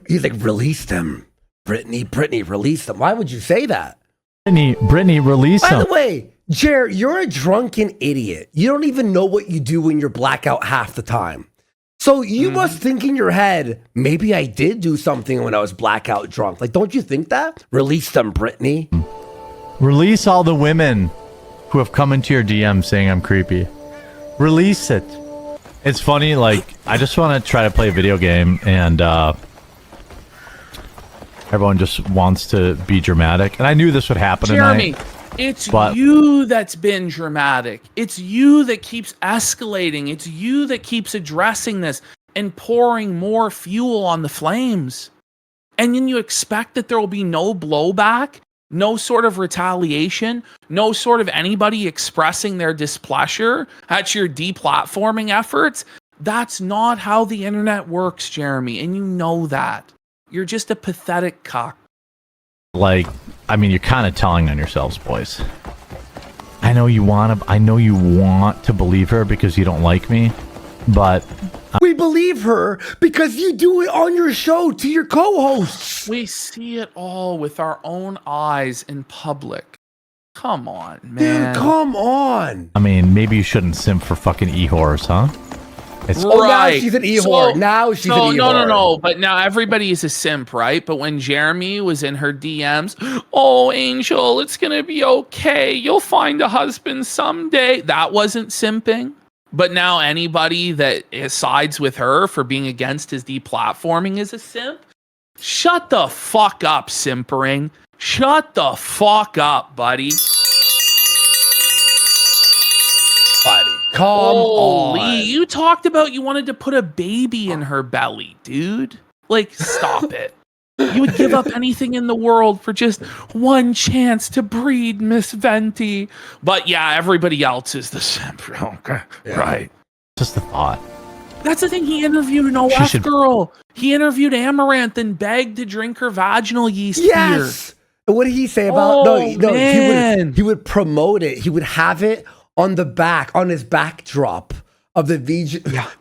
He's like, release them. Brittany, release them. Why would you say that? Brittany, release them. By the way, Jer, you're a drunken idiot. You don't even know what you do when you're blackout half the time. So you must think in your head, maybe I did do something when I was blackout drunk. Like, don't you think that? Release them, Brittany. Release all the women who have come into your DM saying I'm creepy. Release it. It's funny, like, I just want to try to play a video game, and everyone just wants to be dramatic. And I knew this would happen Jeremy, tonight. It's you that's been dramatic. It's you that keeps escalating. It's you that keeps addressing this and pouring more fuel on the flames. And then you expect that there will be no blowback, no sort of retaliation, no sort of anybody expressing their displeasure at your deplatforming efforts. That's not how the internet works, Jeremy, and you know that. You're just a pathetic cock. Like, I mean, you're kind of telling on yourselves, boys. I know you want to believe her because you don't like me, but we believe her because you do it on your show to your co-hosts. We see it all with our own eyes in public. Come on, man. Dude, come on. I mean, maybe you shouldn't simp for fucking e-whores, huh? It's now she's an e-whore. Now she's an e-whore. No. But now everybody is a simp, right? But when Jeremy was in her DMs, oh, Angel, it's going to be okay. You'll find a husband someday. That wasn't simping. But now anybody that sides with her for being against his deplatforming is a simp. Shut the fuck up, simpering. Shut the fuck up, buddy. Come on. You talked about you wanted to put a baby in her belly, dude. Like, stop it. You would give up anything in the world for just one chance to breed Miss Venti. But yeah, everybody else is the simp. Okay. Yeah. Right. Just a thought. That's the thing. He interviewed an OF girl. He interviewed Amaranth and begged to drink her vaginal yeast Yes. Beer. What did he say about he would promote it. He would have it on the back, on his backdrop of the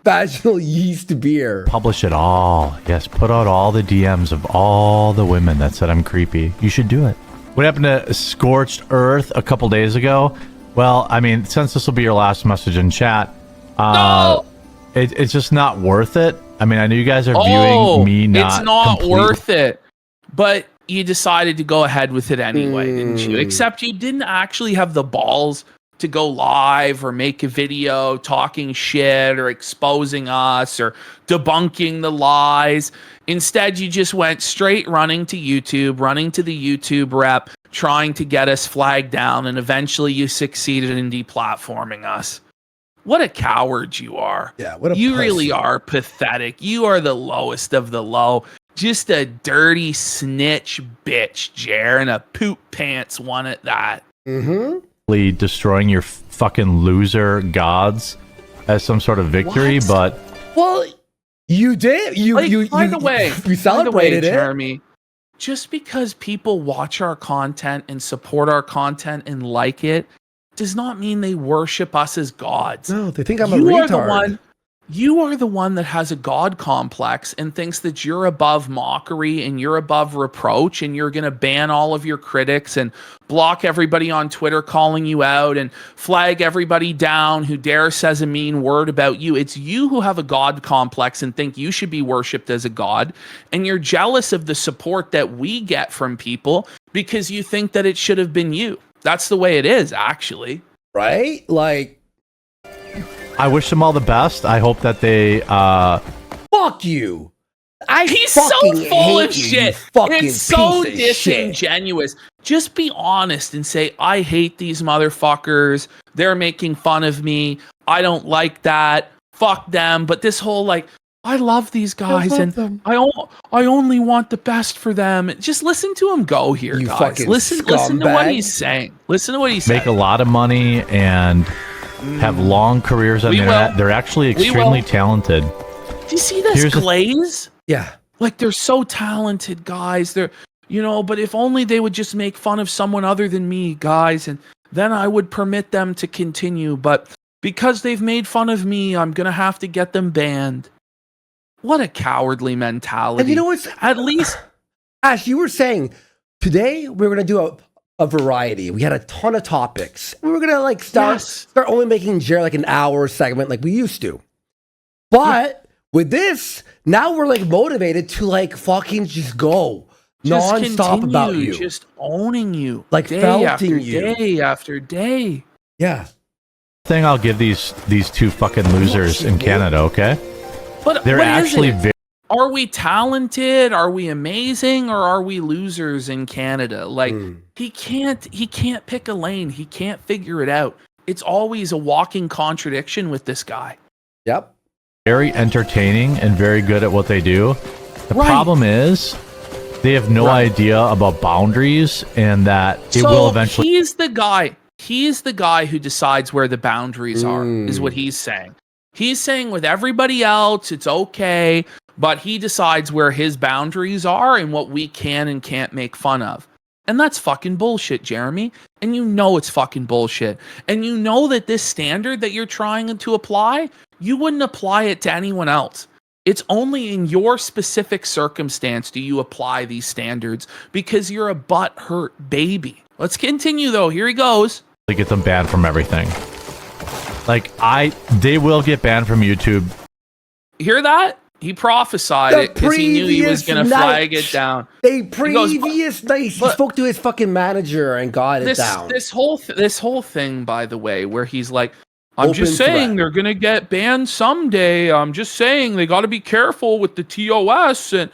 vaginal yeast beer. Publish it all. Yes, put out all the DMs of all the women that said I'm creepy. You should do it. What happened to Scorched Earth a couple days ago? Well, I mean, since this will be your last message in chat, it's just not worth it. I mean, I know you guys are viewing me not it's not worth it. But you decided to go ahead with it anyway, didn't you? Except you didn't actually have the balls to go live or make a video talking shit or exposing us or debunking the lies. Instead, you just went straight running to YouTube, running to the YouTube rep, trying to get us flagged down, and eventually you succeeded in deplatforming us. What a coward you are. Yeah, what a You pussy. really are pathetic. You are the lowest of the low. Just a dirty snitch bitch, Jer, and a poop pants one at that. Mm-hmm. Destroying your fucking loser gods as some sort of victory, but well, you did. By the way, you celebrated it, Jeremy. Just because people watch our content and support our content and like it does not mean they worship us as gods. No, they think I'm a retard. You are the one that has a god complex and thinks that you're above mockery and you're above reproach and you're going to ban all of your critics and block everybody on Twitter calling you out and flag everybody down who dare says a mean word about you. It's you who have a god complex and think you should be worshipped as a god. And you're jealous of the support that we get from people because you think that it should have been you. That's the way it is, actually. Right? Like, I wish them all the best. I hope that they Fuck you. He's so full of you, shit. you fucking It's so piece of shit. disingenuous. Just be honest and say, I hate these motherfuckers. They're making fun of me. I don't like that. Fuck them. But this whole like, I love these guys and I only want the best for them. Just listen to him go here, You guys. fucking Listen to what scumbag. he's saying. Listen to what he's saying. make a lot of money and have long careers on the internet. They're actually extremely talented. Do you see this glaze? Yeah. Like they're so talented, guys. They're, but if only they would just make fun of someone other than me, guys, and then I would permit them to continue. But because they've made fun of me, I'm gonna have to get them banned. What a cowardly mentality. And you know what's at least Ash, you were saying today we're gonna do a variety. We had a ton of topics. We were gonna like start only making Jared like an hour segment like we used to. But with this, now we're like motivated to like fucking just go non-stop about you. Just owning you. Like day after felting you. day after day. Yeah. Thing I'll give these two fucking losers in Canada, okay? But they're what actually is it? Are we talented? Are we amazing? Or are we losers in Canada? Like he can't pick a lane. He can't figure it out. It's always a walking contradiction with this guy. Yep. very entertaining and very good at what they do. The problem is they have no idea about boundaries and that it will eventually. He's the guy who decides where the boundaries are, is what he's saying. He's saying with everybody else, it's okay, but he decides where his boundaries are and what we can and can't make fun of. And that's fucking bullshit, Jeremy. And you know it's fucking bullshit. And you know that this standard that you're trying to apply, you wouldn't apply it to anyone else. It's only in your specific circumstance do you apply these standards because you're a butthurt baby. Let's continue though. Here he goes. Get them banned from everything. They will get banned from YouTube. Hear that? He prophesied it because he knew he was going to flag it down. The previous night, he spoke to his fucking manager and got it down. This whole thing, by the way, where he's like, I'm just saying they're going to get banned someday. I'm just saying they got to be careful with the TOS. And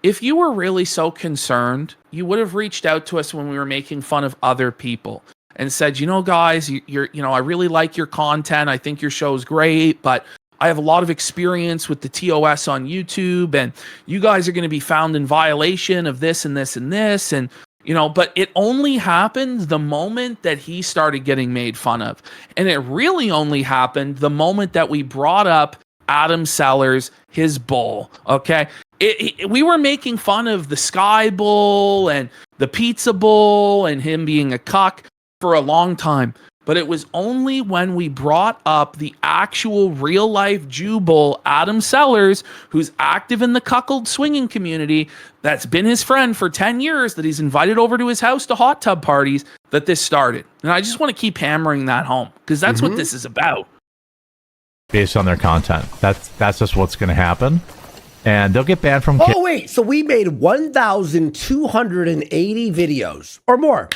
if you were really so concerned, you would have reached out to us when we were making fun of other people and said, guys, I really like your content. I think your show's great, but I have a lot of experience with the TOS on YouTube, and you guys are going to be found in violation of this and this and this. And, but it only happened the moment that he started getting made fun of. And it really only happened the moment that we brought up Adam Sellers, his bull. Okay. We were making fun of the Sky Bull and the Pizza Bull and him being a cuck for a long time. But it was only when we brought up the actual real-life Jew bull, Adam Sellers, who's active in the cuckold swinging community, that's been his friend for 10 years, that he's invited over to his house to hot tub parties, that this started. And I just want to keep hammering that home, because that's what this is about. Based on their content. That's just what's going to happen. And they'll get banned from... Oh, wait. So we made 1,280 videos, or more.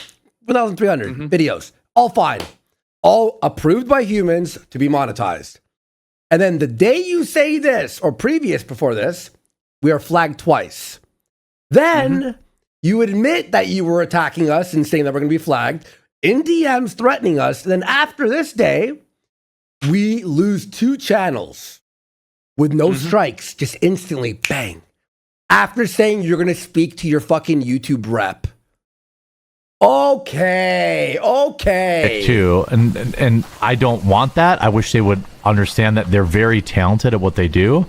1,300 videos. All fine. All approved by humans to be monetized. And then the day you say this, or before this, we are flagged twice. Then you admit that you were attacking us and saying that we're going to be flagged, in DMs threatening us. And then after this day, we lose 2 channels with no strikes, just instantly, bang. After saying you're going to speak to your fucking YouTube rep. Okay. Too, and I don't want that. I wish they would understand that they're very talented at what they do,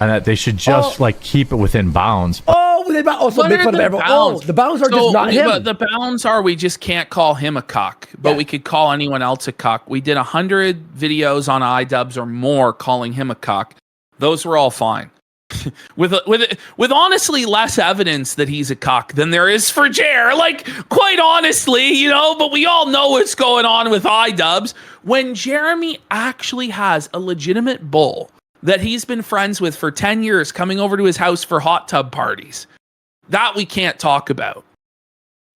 and that they should just keep it within bounds. They also make fun of everyone. Oh, the bounds are just not him. But the bounds are we just can't call him a cuck, but we could call anyone else a cuck. We did 100 videos on iDubbbz or more calling him a cuck. Those were all fine. with honestly less evidence that he's a cuck than there is for Jer. Quite honestly, but we all know what's going on with iDubbbz. When Jeremy actually has a legitimate bull that he's been friends with for 10 years coming over to his house for hot tub parties, that we can't talk about.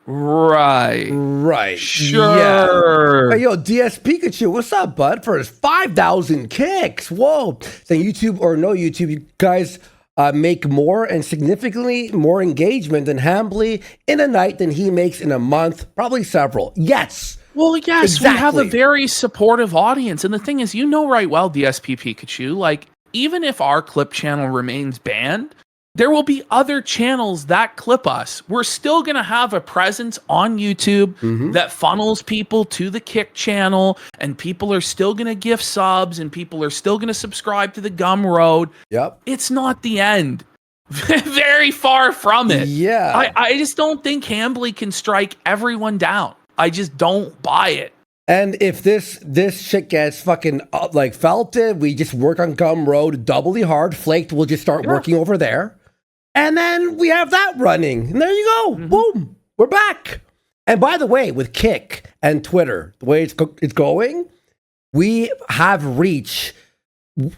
Right. Sure. Yeah. Hey, yo, DS Pikachu, what's up, bud? For his 5,000 kicks. Whoa. Saying YouTube or no YouTube, you guys make more and significantly more engagement than Hambly in a night than he makes in a month, probably several. Yes. Well, yes, we have a Exactly. very supportive audience. And the thing is, you know right well, DSP Pikachu, like, even if our clip channel remains banned, there will be other channels that clip us. We're still going to have a presence on YouTube that funnels people to the Kick channel, and people are still going to gift subs, and people are still going to subscribe to the Gumroad. Yep. It's not the end. Very far from it. Yeah. I just don't think Hambly can strike everyone down. I just don't buy it. And if this shit gets fucking like felted, we just work on Gumroad doubly hard. Flaked will just start working over there. And then we have that running. And there you go. Boom. We're back. And by the way, with Kick and Twitter, the way it's going, we have reach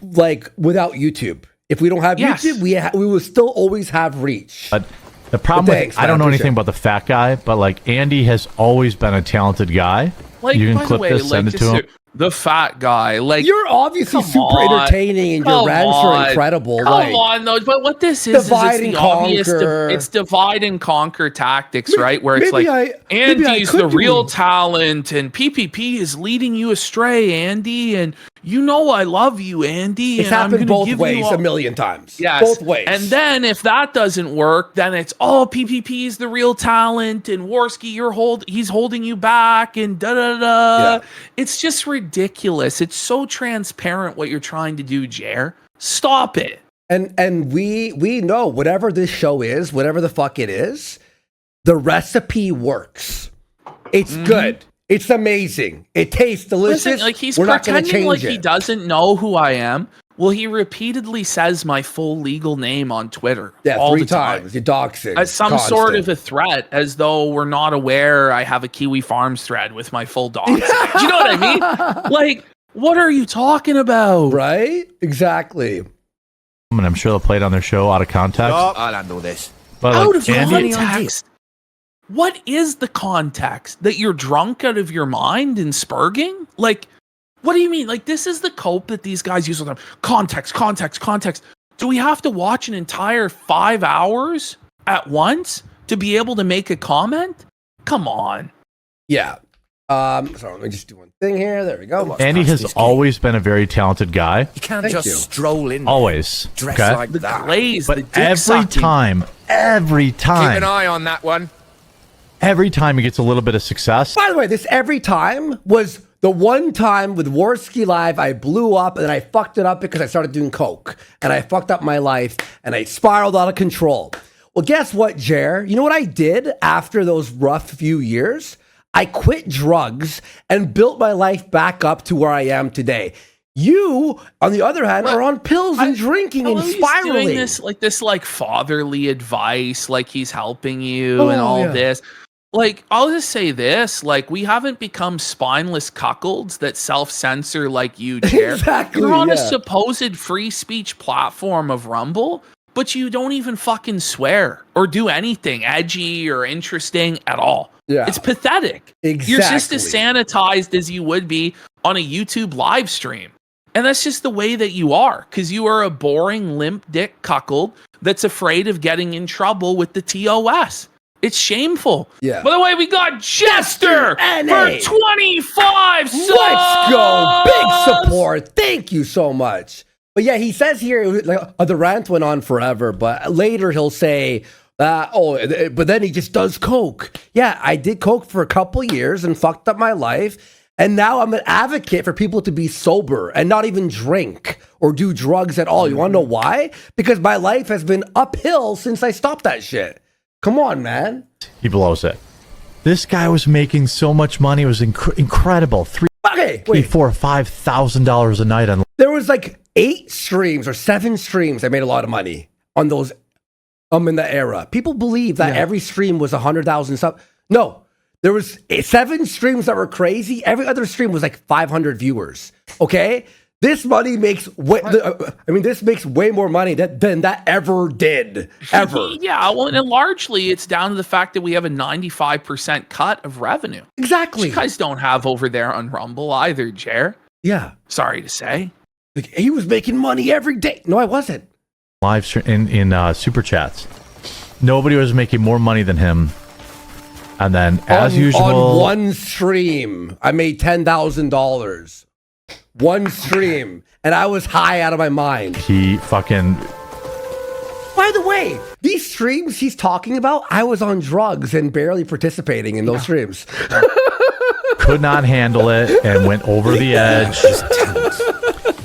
like without YouTube. If we don't have YouTube, we will still always have reach. But the problem with I don't know anything about the fat guy, but like Andy has always been a talented guy. Like, you by can the clip way, this, send like, it to him. the fat guy, like, You're obviously come super on. entertaining and your Come rants are on. incredible. Come like, on, though. But what this is divide it's and the obvious. conquer. It's divide and conquer tactics, right? Where it's maybe like maybe I Andy's could the do real it. talent, and PPP is leading you astray, Andy. And you know I love you, Andy. It's and I'm happened gonna both give ways you all- a million times. Yes. Both ways. And then if that doesn't work, then it's PPP is the real talent, and Worski, he's holding you back, and da da da. Yeah. It's just ridiculous. It's so transparent what you're trying to do, Jer. Stop it. And we know whatever this show is, whatever the fuck it is, the recipe works. It's good. It's amazing. It tastes delicious. Listen, like he's We're not going to pretending change like it. he doesn't know who I am. Well, he repeatedly says my full legal name on Twitter. Yeah, all 3 the time. times. You're doxing. As some sort of a threat, as though we're not aware I have a Kiwi Farms thread with my full dogs. Do you know what I mean? Like, what are you talking about? Right? Exactly. And I'm sure they'll play it on their show out of context. I'll handle this. But Out like, of Andy, context. What is the context? That you're drunk out of your mind and spurging? Like, what do you mean? Like, this is the cope that these guys use all the time. Context. Do we have to watch an entire 5 hours at once to be able to make a comment? Come on. Yeah. Sorry, let me just do one thing here. There we go. Andy has always been a very talented guy. You can't Thank just you. stroll in Always. dressed Okay? like The that. glaze, the But dick every sucking. time, Keep an eye on that one. every time he gets a little bit of success, By the way, this every time was the one time with Worski Live I blew up and then I fucked it up because I started doing coke and I fucked up my life and I spiraled out of control. Well, guess what, Jer? You know what I did after those rough few years? I quit drugs and built my life back up to where I am today. You, on the other hand, are on pills and drinking and He's spiraling. doing this fatherly advice, like he's helping you and all yeah. this. Like, I'll just say this, like, we haven't become spineless cuckolds that self-censor like you, Jer. Exactly, You're on a yeah. supposed free speech platform of Rumble, but you don't even fucking swear or do anything edgy or interesting at all. Yeah. It's pathetic. You're just as Exactly. sanitized as you would be on a YouTube live stream. And that's just the way that you are, because you are a boring, limp dick cuckold that's afraid of getting in trouble with the TOS. It's shameful. Yeah. By the way, we got Jester NA. for 25 subs. Let's go. Big support. Thank you so much. But yeah, he says here, like, the rant went on forever, but later he'll say, but then he just does coke. Yeah, I did coke for a couple years and fucked up my life. And now I'm an advocate for people to be sober and not even drink or do drugs at all. You want to know why? Because my life has been uphill since I stopped that shit. Come on, man. he blows it. This guy was making so much money. It was incredible. Okay, wait. $5,000 a night on. There was like 8 streams or 7 streams that made a lot of money on those in that era. People believe that every stream was 100,000 sub. No, there was 7 streams that were crazy. Every other stream was like 500 viewers. Okay? This money makes way. This makes way more money than that ever did. Ever. Yeah, well, and largely it's down to the fact that we have a 95% cut of revenue. Exactly. Which you guys don't have over there on Rumble either, Jer. Yeah. Sorry to say. Like, he was making money every day. No, I wasn't. Live stream in super chats. Nobody was making more money than him. And then, as usual, on one stream, I made $10,000. One stream, and I was high out of my mind. He fucking. By the way, these streams he's talking about, I was on drugs and barely participating in those streams. Could not handle it and went over the edge.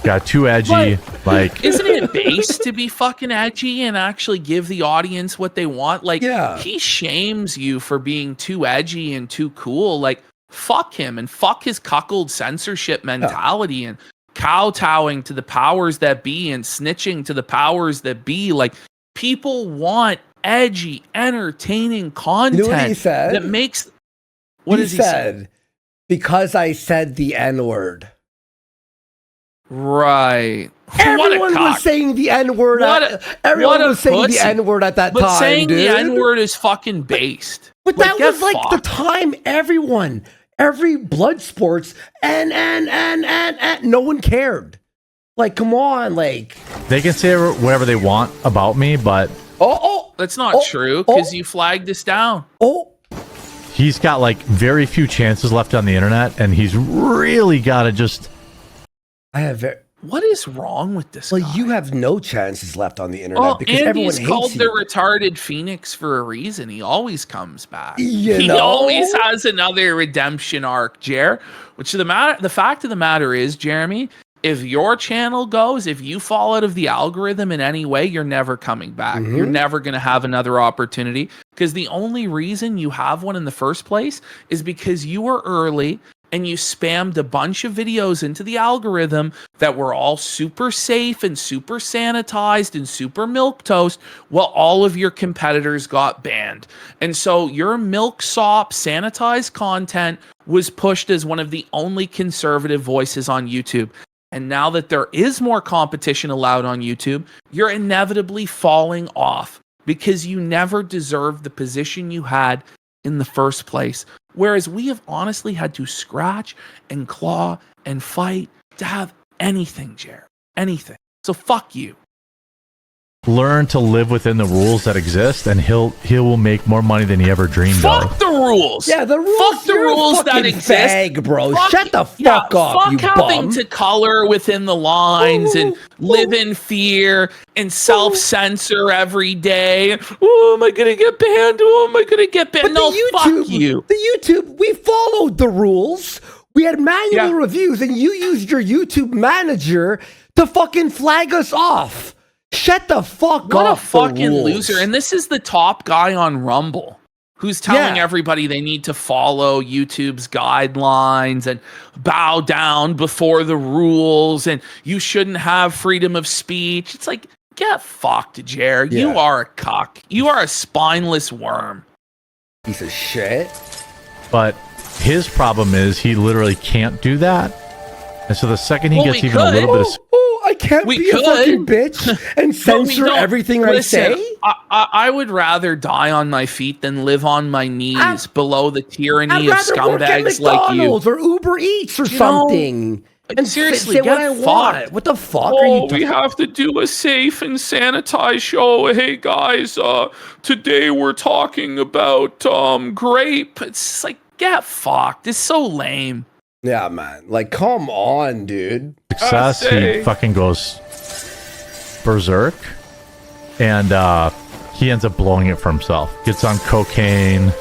Got too edgy. Like, isn't it base to be fucking edgy and actually give the audience what they want? Like, he shames you for being too edgy and too cool. Like, fuck him and fuck his cuckold censorship mentality and kowtowing to the powers that be and snitching to the powers that be. Like, people want edgy, entertaining content. You know what he said? That makes. What he said? Because I said the N-word. Right. Everyone was saying the N-word. Everyone was saying the N-word at that time, but saying dude. the N-word is fucking based. But that was like the time every blood sports and no one cared. Like, come on, like. They can say whatever they want about me, but. That's not true, because you flagged us down. He's got like very few chances left on the internet, and he's really got to just. What is wrong with this guy? You have no chances left on the internet because everyone hates called you. the retarded Phoenix for a reason. He always comes back. He always has another redemption arc, Jer. Which the fact of the matter is, Jeremy, if your channel goes, if you fall out of the algorithm in any way, you're never coming back. You're never going to have another opportunity, because the only reason you have one in the first place is because you were early and you spammed a bunch of videos into the algorithm that were all super safe and super sanitized and super milquetoast, while all of your competitors got banned. And so your milksop sanitized content was pushed as one of the only conservative voices on YouTube. And now that there is more competition allowed on YouTube, you're inevitably falling off because you never deserved the position you had in the first place. Whereas we have honestly had to scratch and claw and fight to have anything, Jared. Anything. So fuck you. Learn to live within the rules that exist, and he will make more money than he ever dreamed of. Fuck the rules. Yeah, the rules. Fuck the rules that exist. Fag, bro. Shut the fuck up, fuck you having bum. to color within the lines and live in fear and self-censor every day. Oh, am I gonna get banned? Oh, am I gonna get banned? But No, fuck you. The YouTube, we followed the rules. We had manual reviews, and you used your YouTube manager to fucking flag us off. Shut the fuck up. What a fucking loser. And this is the top guy on Rumble who's telling everybody they need to follow YouTube's guidelines and bow down before the rules, and you shouldn't have freedom of speech. It's like, get fucked, Jer. Yeah. You are a cuck. You are a spineless worm. Piece of shit. But his problem is he literally can't do that. And so the second he gets even a little bit of... I can't be a fucking bitch and censor everything I say. I would rather die on my feet than live on my knees below the tyranny of scumbags like you. Or Uber Eats or something. And seriously, say get what I fucked. want. What the fuck are you we have to do a safe and sanitized show. Hey guys, today we're talking about grape. It's like, get fucked. It's so lame. Yeah, man. Like, come on, dude. Success, he fucking goes berserk, and he ends up blowing it for himself. Gets on cocaine,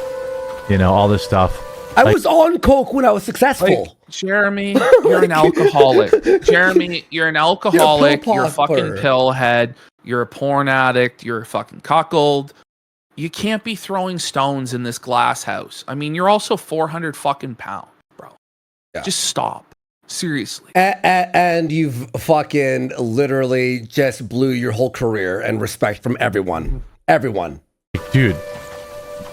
all this stuff. I was on coke when I was successful. Jeremy, you're an alcoholic. Jeremy, you're an alcoholic. You're a fucking pillhead. You're a porn addict. You're a fucking cuckold. You can't be throwing stones in this glass house. I mean, you're also 400 fucking pounds. Yeah. Just stop. Seriously. And you've fucking literally just blew your whole career and respect from everyone. Everyone. Dude,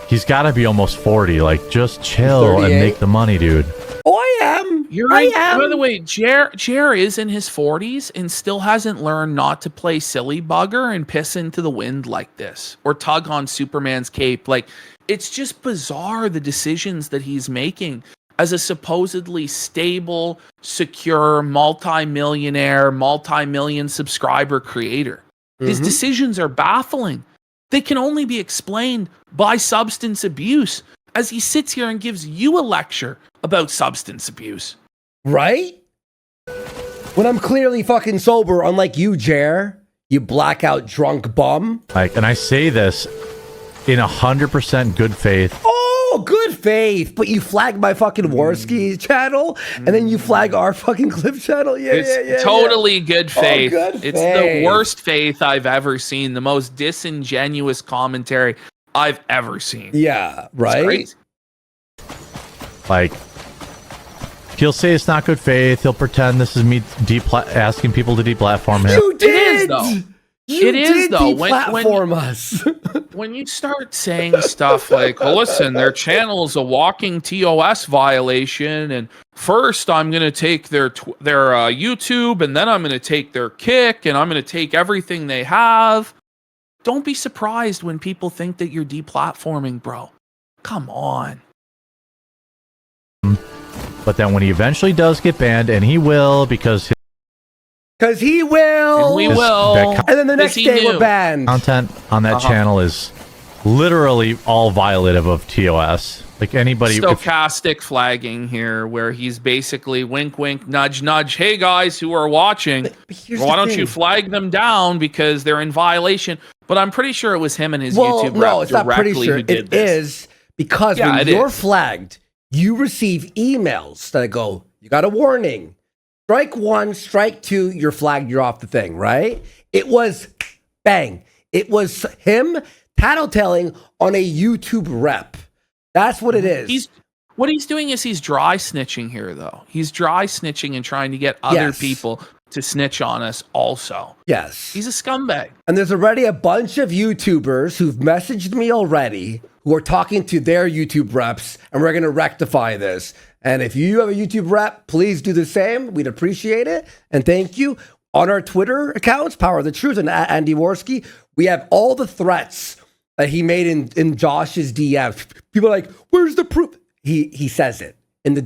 he's got to be almost 40. Like, just chill and make the money, dude. Oh, I am. By the way, Jer is in his 40s and still hasn't learned not to play silly bugger and piss into the wind like this or tug on Superman's cape. Like, it's just bizarre the decisions that he's making as a supposedly stable, secure, multi-millionaire, multi-million subscriber creator. His decisions are baffling. They can only be explained by substance abuse as he sits here and gives you a lecture about substance abuse. Right? When I'm clearly fucking sober, unlike you, Jer, you blackout drunk bum. Like, and I say this in 100% good faith. Oh, good faith. But you flag my fucking Warski channel, and then you flag our fucking Cliff channel. Yeah, It's totally good faith. Oh, good it's faith. the worst faith I've ever seen. The most disingenuous commentary I've ever seen. Yeah, right? It's crazy. Like, he'll say it's not good faith. He'll pretend this is me asking people to deplatform him. You did! It is, though. You It is, did though. deplatform us. When you start saying stuff like, well, listen, their channel is a walking TOS violation, and first I'm going to take their YouTube, and then I'm going to take their Kick, and I'm going to take everything they have. Don't be surprised when people think that you're deplatforming, bro. Come on. But then when he eventually does get banned, and he will, because Because he will. And we will. And then the next day we're banned. content on that channel is literally all violative of TOS. Like anybody, Stochastic flagging here, where he's basically wink, wink, nudge, nudge. Hey guys who are watching, why don't you flag them down because they're in violation? But I'm pretty sure it was him and his YouTube no, rep it's not pretty directly sure. who did It this. is because Yeah, when it you're is. flagged, you receive emails that go, you got a warning. Strike 1, strike 2, you're flagged, you're off the thing, right? It was bang. It was him tattletaling on a YouTube rep. That's what it is. What he's doing is he's dry snitching here, though. He's dry snitching and trying to get other Yes. people to snitch on us also. Yes. He's a scumbag. And there's already a bunch of YouTubers who've messaged me already who are talking to their YouTube reps, and we're going to rectify this. And if you have a YouTube rep, please do the same. We'd appreciate it. And thank you. On our Twitter accounts, Power of the Truth and at Andy Worski, we have all the threats that he made in Josh's DMs. People are like, where's the proof? He says it in the